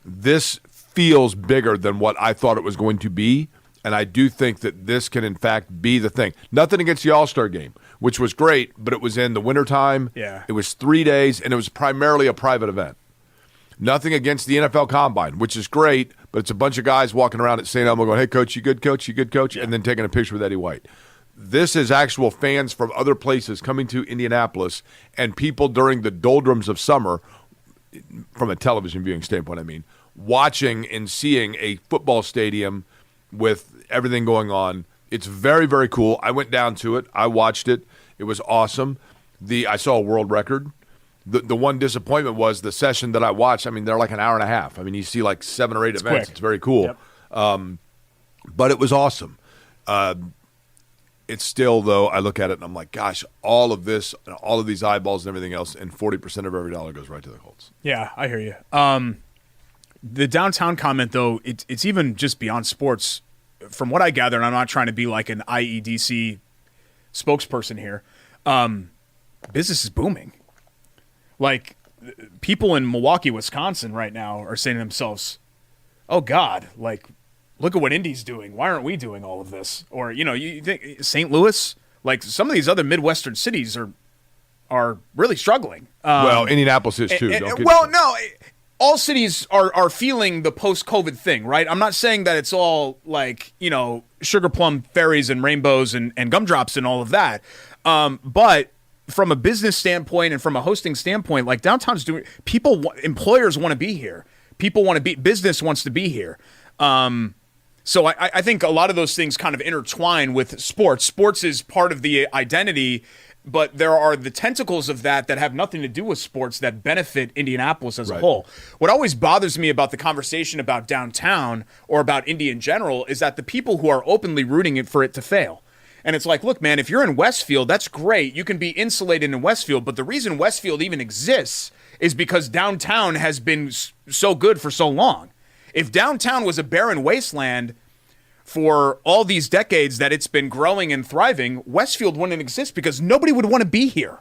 this feels bigger than what I thought it was going to be, and I do think that this can, in fact, be the thing. Nothing against the All-Star game, which was great, but it was in the wintertime. Yeah. It was 3 days, and it was primarily a private event. Nothing against the NFL Combine, which is great, but it's a bunch of guys walking around at St. Elmo going, hey, coach, you good, coach? You good, coach? And then taking a picture with Eddie White. This is actual fans from other places coming to Indianapolis, and people during the doldrums of summer, from a television viewing standpoint, I mean, watching and seeing a football stadium with everything going on. It's very, very cool. I went down to it. I watched it. It was awesome. I saw a world record. The one disappointment was the session that I watched. I mean, they're like an hour and a half. I mean, you see like 7 or 8 events. Quick. It's very cool. Yep. But it was awesome. It's still, though, I look at it and I'm like, gosh, all of this, all of these eyeballs and everything else, and 40% of every dollar goes right to the Colts. Yeah, I hear you. The downtown comment, though, it's even just beyond sports. From what I gather, and I'm not trying to be like an IEDC spokesperson here, business is booming. Like, people in Milwaukee, Wisconsin right now are saying to themselves, oh, God, like, look at what Indy's doing. Why aren't we doing all of this? Or, you think St. Louis, like some of these other Midwestern cities are really struggling. Well, Indianapolis is too. No, all cities are feeling the post-COVID thing, right? I'm not saying that it's all like, sugar plum fairies and rainbows and gumdrops and all of that. But from a business standpoint and from a hosting standpoint, like downtown's doing, employers want to be here. People want to be, business wants to be here. So I think a lot of those things kind of intertwine with sports. Sports is part of the identity, but there are the tentacles of that have nothing to do with sports that benefit Indianapolis as a whole. What always bothers me about the conversation about downtown or about Indy in general is that the people who are openly rooting for it to fail. And it's like, look, man, if you're in Westfield, that's great. You can be insulated in Westfield, but the reason Westfield even exists is because downtown has been so good for so long. If downtown was a barren wasteland for all these decades that it's been growing and thriving, Westfield wouldn't exist because nobody would want to be here.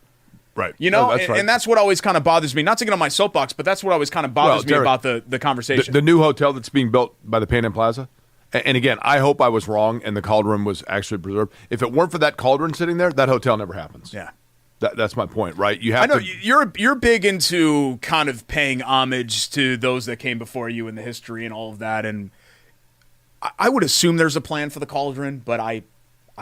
Right. That's right. And that's what always kind of bothers me. Not to get on my soapbox, but that's what always kind of bothers me about the conversation. The new hotel that's being built by the Pan Am Plaza. And again, I hope I was wrong and the Cauldron was actually preserved. If it weren't for that Cauldron sitting there, that hotel never happens. Yeah. That's my point, right? You're big into kind of paying homage to those that came before you in the history and all of that, and I would assume there's a plan for the Cauldron, but I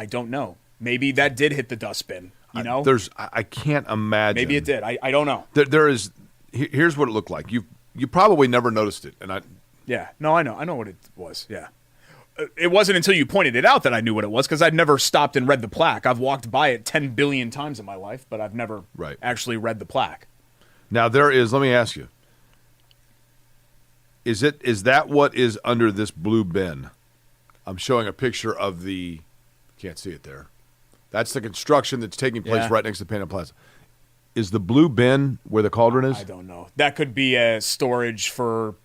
don't know. Maybe that did hit the dustbin. I can't imagine. Maybe it did. I don't know. There is. Here's what it looked like. You probably never noticed it, and I. Yeah. No, I know what it was. Yeah. It wasn't until you pointed it out that I knew what it was, because I'd never stopped and read the plaque. I've walked by it 10 billion times in my life, but I've never actually read the plaque. Now there is. Let me ask you: Is that what is under this blue bin? I'm showing a picture of the. Can't see it there. That's the construction that's taking place right next to Pan Am Plaza. Is the blue bin where the Cauldron is? I don't know. That could be a storage for,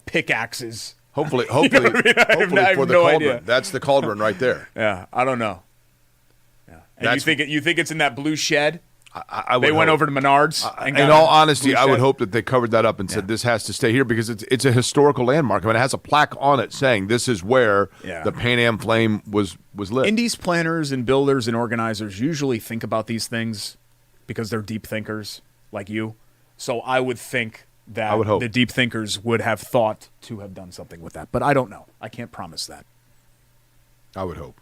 pickaxes. Hopefully for the Cauldron. Idea. That's the Cauldron right there. Yeah, I don't know. Yeah, and you think it's in that blue shed? I they went over to Menards. In all honesty, I would hope that they covered that up and said this has to stay here because it's a historical landmark. I mean, it has a plaque on it saying this is where the Pan Am flame was lit. Indy's planners and builders and organizers usually think about these things because they're deep thinkers like you. So I would think that the deep thinkers would have thought to have done something with that. But I don't know. I can't promise that. I would hope.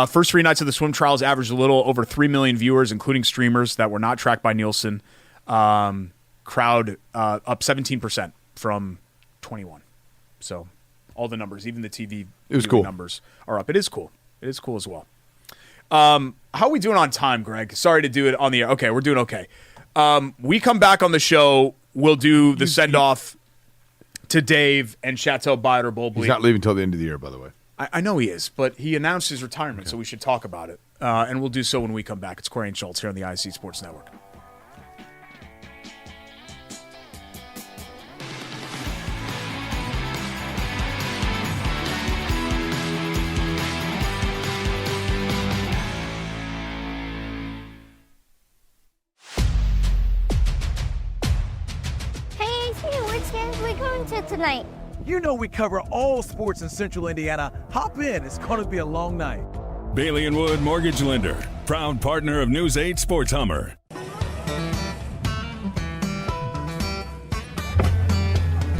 First 3 nights of the swim trials averaged a little over 3 million viewers, including streamers that were not tracked by Nielsen. Crowd up 17% from 21. So all the numbers, even the TV numbers are up. It is cool. It is cool as well. How are we doing on time, Greg? Sorry to do it on the air. Okay, we're doing okay. We come back on the show. We'll do the send-off to Dave and Chateau Bader Bowlby. He's not leaving until the end of the year, by the way. I know he is, but he announced his retirement, so we should talk about it. And we'll do so when we come back. It's Corey and Schultz here on the ISC Sports Network. tonight. You know we cover all sports in Central Indiana. Hop in. It's going to be a long night. Bailey and Wood Mortgage Lender, proud partner of News 8 Sports Hummer.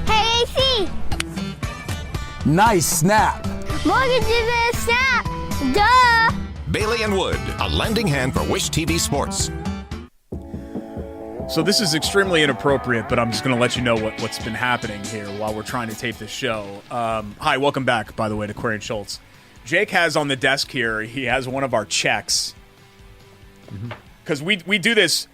Hey, AC! Nice snap. Mortgage is a snap! Duh! Bailey and Wood, a lending hand for Wish TV Sports. So this is extremely inappropriate, but I'm just going to let you know what's been happening here while we're trying to tape this show. Hi, welcome back, by the way, to Query and Schultz. Jake has on the desk here, he has one of our checks. Because we do this.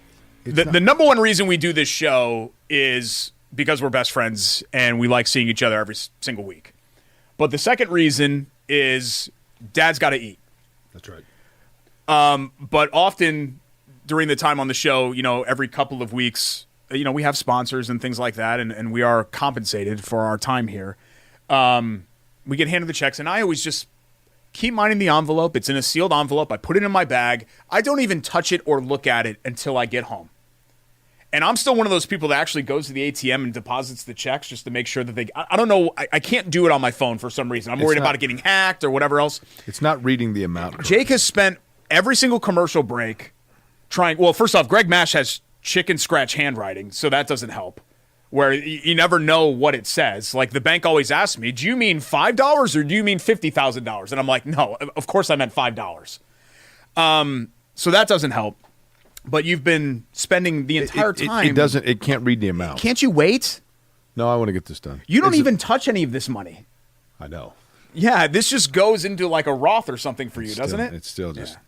The number one reason we do this show is because we're best friends and we like seeing each other every single week. But the second reason is Dad's got to eat. That's right. But often during the time on the show, every couple of weeks, we have sponsors and things like that, and we are compensated for our time here. We get handed the checks, and I always just keep mine in the envelope. It's in a sealed envelope. I put it in my bag. I don't even touch it or look at it until I get home. And I'm still one of those people that actually goes to the ATM and deposits the checks just to make sure that I don't know. I can't do it on my phone for some reason. I'm worried about it getting hacked or whatever else. It's not reading the amount. Correct. Jake has spent every single commercial break trying. Well, first off, Greg Mash has chicken scratch handwriting, so that doesn't help. Where you never know what it says. Like the bank always asks me, do you mean $5 or do you mean $50,000? And I'm like, no, of course I meant $5. So that doesn't help. But you've been spending the entire time. It can't read the amount. Can't you wait? No, I want to get this done. You don't even touch any of this money. I know. Yeah, this just goes into like a Roth or something for you, doesn't it? It's still just. Yeah.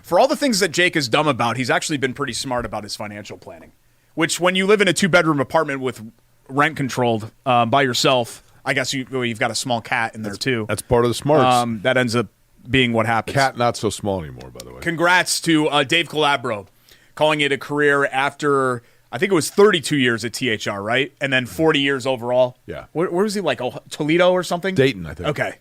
For all the things that Jake is dumb about, he's actually been pretty smart about his financial planning. Which, when you live in a 2-bedroom apartment with rent controlled by yourself, I guess you've got a small cat in there too. That's part of the smarts. That ends up being what happens. Cat not so small anymore, by the way. Congrats to Dave Calabro, calling it a career after, I think it was 32 years at THR, right? And then 40 years overall. Yeah. Where was he, like Toledo or something? Dayton, I think. Okay.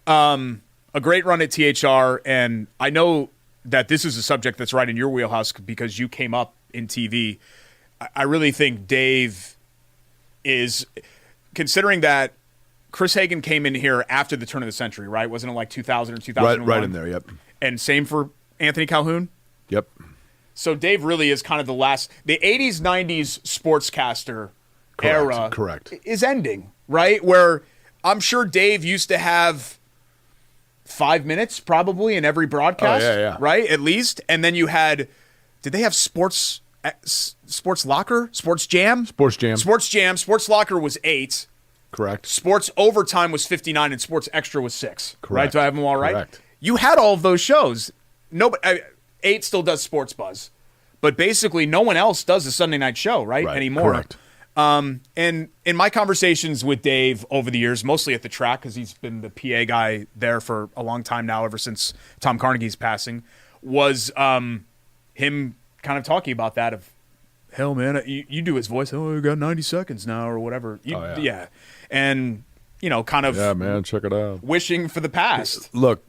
A great run at THR, and I know that this is a subject that's right in your wheelhouse because you came up in TV. I really think Dave is, considering that Chris Hagan came in here after the turn of the century, right? Wasn't it like 2000 or 2001? Right in there, yep. And same for Anthony Calhoun? Yep. So Dave really is kind of the 80s, 90s sportscaster era correct. Is ending, right? Where I'm sure Dave used to have 5 minutes probably in every broadcast, right? At least. And then you had, did they have Sports Locker? Sports Jam? Sports Jam. Sports Jam. Sports Locker was 8. Correct. Sports Overtime was 59 and Sports Extra was 6. Correct. Right? Do I have them all right? Correct. You had all of those shows. Nobody, 8 still does Sports Buzz. But basically no one else does a Sunday night show, right? Anymore. Correct. And in my conversations with Dave over the years, mostly at the track, because he's been the PA guy there for a long time now, ever since Tom Carnegie's passing, was him kind of talking about that of, hell, man, you do his voice, oh, you got 90 seconds now or whatever. Yeah. And, kind of yeah, man, check it out. Wishing for the past. Look,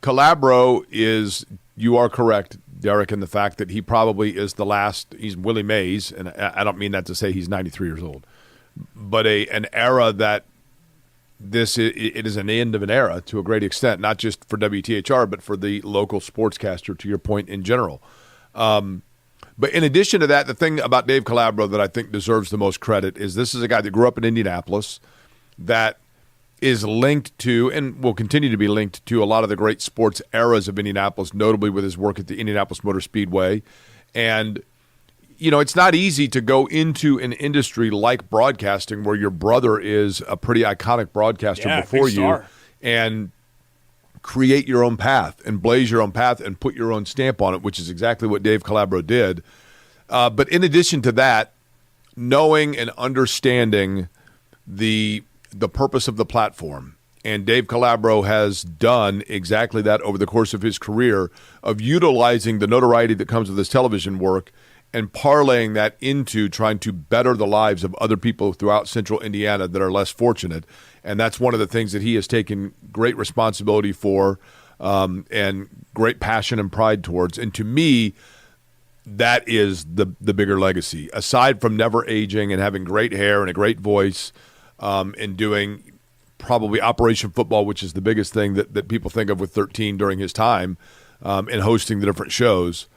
Calabro is, you are correct, Derek, in the fact that he probably is the last, he's Willie Mays, and I don't mean that to say he's 93 years old, but an era that it is an end of an era to a great extent, not just for WTHR, but for the local sportscaster, to your point, in general. But in addition to that, the thing about Dave Calabro that I think deserves the most credit is this is a guy that grew up in Indianapolis that is linked to and will continue to be linked to a lot of the great sports eras of Indianapolis, notably with his work at the Indianapolis Motor Speedway. And, it's not easy to go into an industry like broadcasting where your brother is a pretty iconic broadcaster before you and create your own path and blaze your own path and put your own stamp on it, which is exactly what Dave Calabro did. But in addition to that, knowing and understanding the purpose of the platform, and Dave Calabro has done exactly that over the course of his career of utilizing the notoriety that comes with his television work and parlaying that into trying to better the lives of other people throughout central Indiana that are less fortunate. And that's one of the things that he has taken great responsibility for and great passion and pride towards. And to me, that is the bigger legacy. Aside from never aging and having great hair and a great voice, and doing probably Operation Football, which is the biggest thing that people think of with 13 during his time, and hosting the different shows.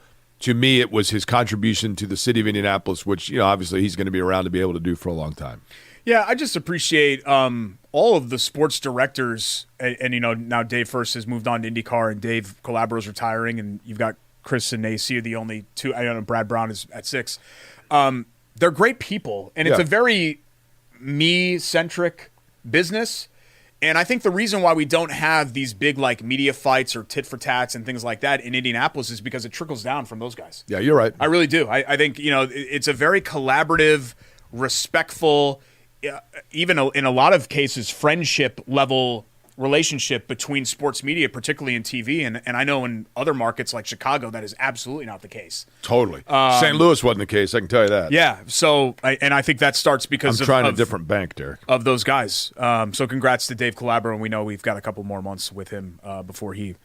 To me, it was his contribution to the city of Indianapolis, which, obviously he's going to be around to be able to do for a long time. Yeah, I just appreciate all of the sports directors, and now Dave First has moved on to IndyCar, and Dave Calabrose retiring, and you've got Chris and AC are the only two. I know Brad Brown is at 6. They're great people, and it's a very me-centric business. And I think the reason why we don't have these big media fights or tit for tats and things like that in Indianapolis is because it trickles down from those guys. Yeah, you're right. I really do. I think it's a very collaborative, respectful, even in a lot of cases, friendship level relationship between sports media, particularly in TV. And I know in other markets like Chicago, that is absolutely not the case. Totally. St. Louis wasn't the case, I can tell you that. Yeah. So, I think that starts because I'm trying a different bank, Derek. Of those guys. So congrats to Dave Calabro, and we know we've got a couple more months with him before he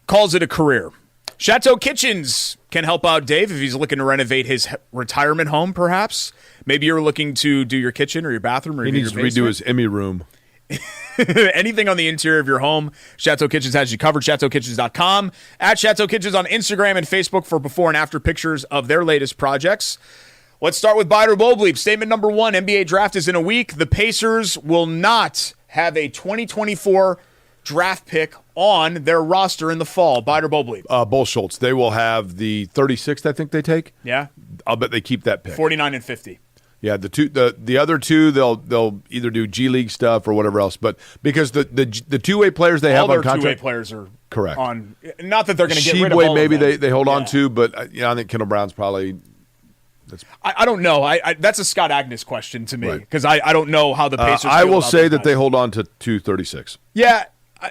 calls it a career. Chateau Kitchens can help out Dave if he's looking to renovate his retirement home, perhaps. Maybe you're looking to do your kitchen or your bathroom or he needs to redo his Emmy room. Anything on the interior of your home, Chateau Kitchens has you covered. ChateauKitchens.com. At Chateau Kitchens on Instagram and Facebook for before and after pictures of their latest projects. Let's start with Biter Bowl Bleep. Statement number 1, NBA draft is in a week. The Pacers will not have a 2024 draft pick on their roster in the fall. Biter Bowl Bleep. Bullschultz. They will have the 36th, I think they take. Yeah. I'll bet they keep that pick. 49 and 50. Yeah, the other two they'll either do G League stuff or whatever else, but because the two-way players they have on contract, all their two-way players are correct. On, not that they're going to get rid of all maybe of them. they hold on to, but I think Kendall Brown's probably. I don't know. That's a Scott Agnes question to me because I don't know how the Pacers. I will say that they hold on to 236. Yeah,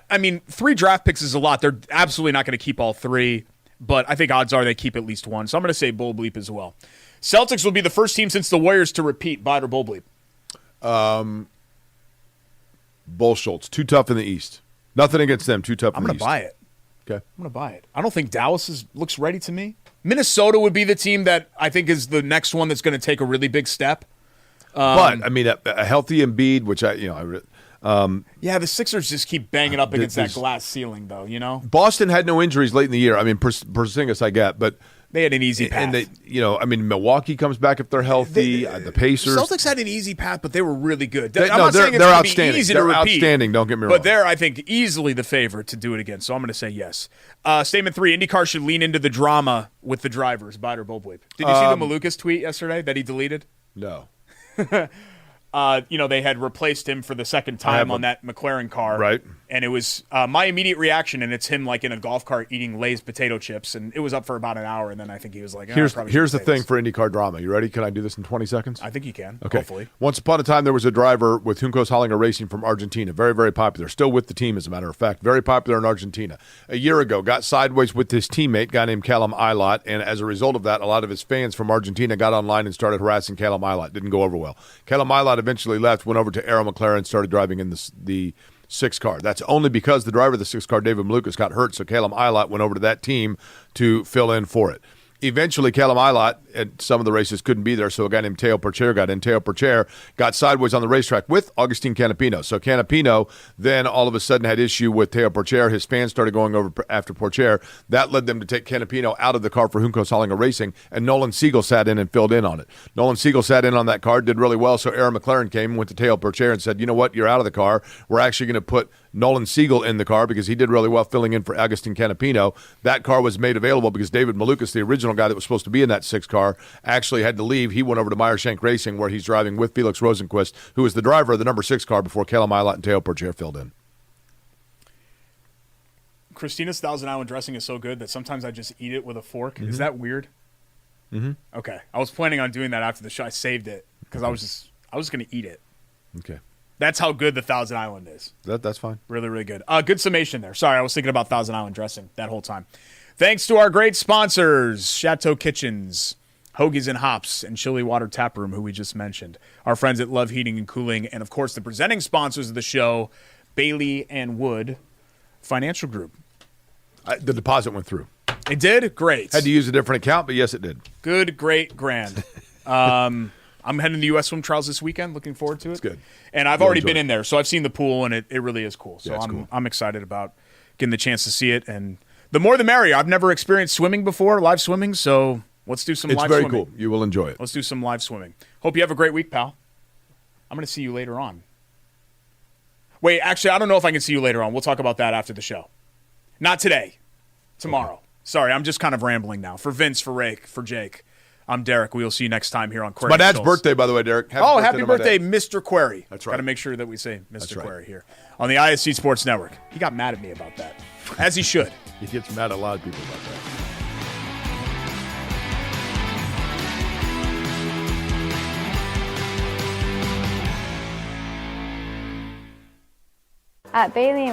I mean 3 draft picks is a lot. They're absolutely not going to keep all 3, but I think odds are they keep at least one. So I'm going to say Bull Bleep as well. Celtics will be the first team since the Warriors to repeat. Bite or Bull Bleep? Bullschultz. Too tough in the East. Nothing against them. Too tough in the East. I'm going to buy it. Okay. I'm going to buy it. I don't think Dallas looks ready to me. Minnesota would be the team that I think is the next one that's going to take a really big step. But, I mean, a healthy Embiid, which yeah, the Sixers just keep banging up against that glass ceiling, though, Boston had no injuries late in the year. I mean, Porzingis I get, but they had an easy path. And Milwaukee comes back if they're healthy. The Pacers. Celtics had an easy path, but they were really good. I'm not saying it's going to be easy to repeat. They're outstanding, don't get me wrong. But they're, I think, easily the favorite to do it again, so I'm going to say yes. Statement 3, IndyCar should lean into the drama with the drivers. Bite or Bull Bleep? Did you see the Malukas tweet yesterday that he deleted? No. They had replaced him for the second time on that McLaren car. Right. And it was my immediate reaction, and it's him in a golf cart eating Lay's potato chips, and it was up for about an hour, and then I think he was like, here's the thing for IndyCar drama. You ready? Can I do this in 20 seconds? I think you can, okay. Hopefully. Once upon a time, there was a driver with Juncos Hollinger Racing from Argentina. Very, very popular. Still with the team, as a matter of fact. Very popular in Argentina. A year ago, got sideways with his teammate, a guy named Callum Ilott, and as a result of that, a lot of his fans from Argentina got online and started harassing Callum Ilott. Didn't go over well. Callum Ilott eventually left, went over to Arrow McLaren, started driving in the 6 car. That's only because the driver of the 6 car, David Malukas, got hurt, so Callum Ilott went over to that team to fill in for it. Eventually, Callum Ilott at some of the races couldn't be there, so a guy named Teo Percher got in. Teo Percher got sideways on the racetrack with Agustin Canapino. So Canapino then all of a sudden had issue with Teo Percher. His fans started going over after Percher. That led them to take Canapino out of the car for Juncos Hollinger Racing, and Nolan Siegel sat in and filled in on it. Nolan Siegel sat in on that car, did really well, so Aaron McLaren came and went to Teo Percher and said, you know what, you're out of the car. We're actually going to put Nolan Siegel in the car because he did really well filling in for Agustin Canapino. That car was made available because David Malukas, the original guy that was supposed to be in that 6 car, actually had to leave. He went over to Meyer-Shank Racing where he's driving with Felix Rosenquist, who was the driver of the number 6 car before Callum Ilott and Teo Percher filled in. Christina's Thousand Island dressing is so good that sometimes I just eat it with a fork. Mm-hmm. Is that weird? Mm-hmm. Okay. I was planning on doing that after the show. I saved it because I was going to eat it. Okay. That's how good the Thousand Island is. That's fine. Really, really good. Good summation there. Sorry, I was thinking about Thousand Island dressing that whole time. Thanks to our great sponsors, Chateau Kitchens, Hoagies and Hops, and Chili Water Tap Room, who we just mentioned. Our friends at Love Heating and Cooling, and, of course, the presenting sponsors of the show, Bailey and Wood Financial Group. The deposit went through. It did? Great. Had to use a different account, but yes, it did. Good, great, grand. I'm heading to the U.S. swim trials this weekend. Looking forward to it. It's good. And I've already been in there, so I've seen the pool, and it really is cool. So Yeah, cool. I'm excited about getting the chance to see it. And the more the merrier. I've never experienced swimming before, live swimming, so let's do some live swimming. It's very cool. You will enjoy it. Let's do some live swimming. Hope you have a great week, pal. I'm going to see you later on. Wait, actually, I don't know if I can see you later on. We'll talk about that after the show. Not today. Tomorrow. Okay. Sorry, I'm just kind of rambling now. For Vince, for Rake, for Jake, I'm Derek. We'll see you next time here on Query. My dad's birthday, by the way, Derek. Happy birthday, Mr. Query. That's right. Got to make sure that we say Mr. Query here on the ISC Sports Network. He got mad at me about that, as he should. He gets mad at a lot of people about that. At Bailey.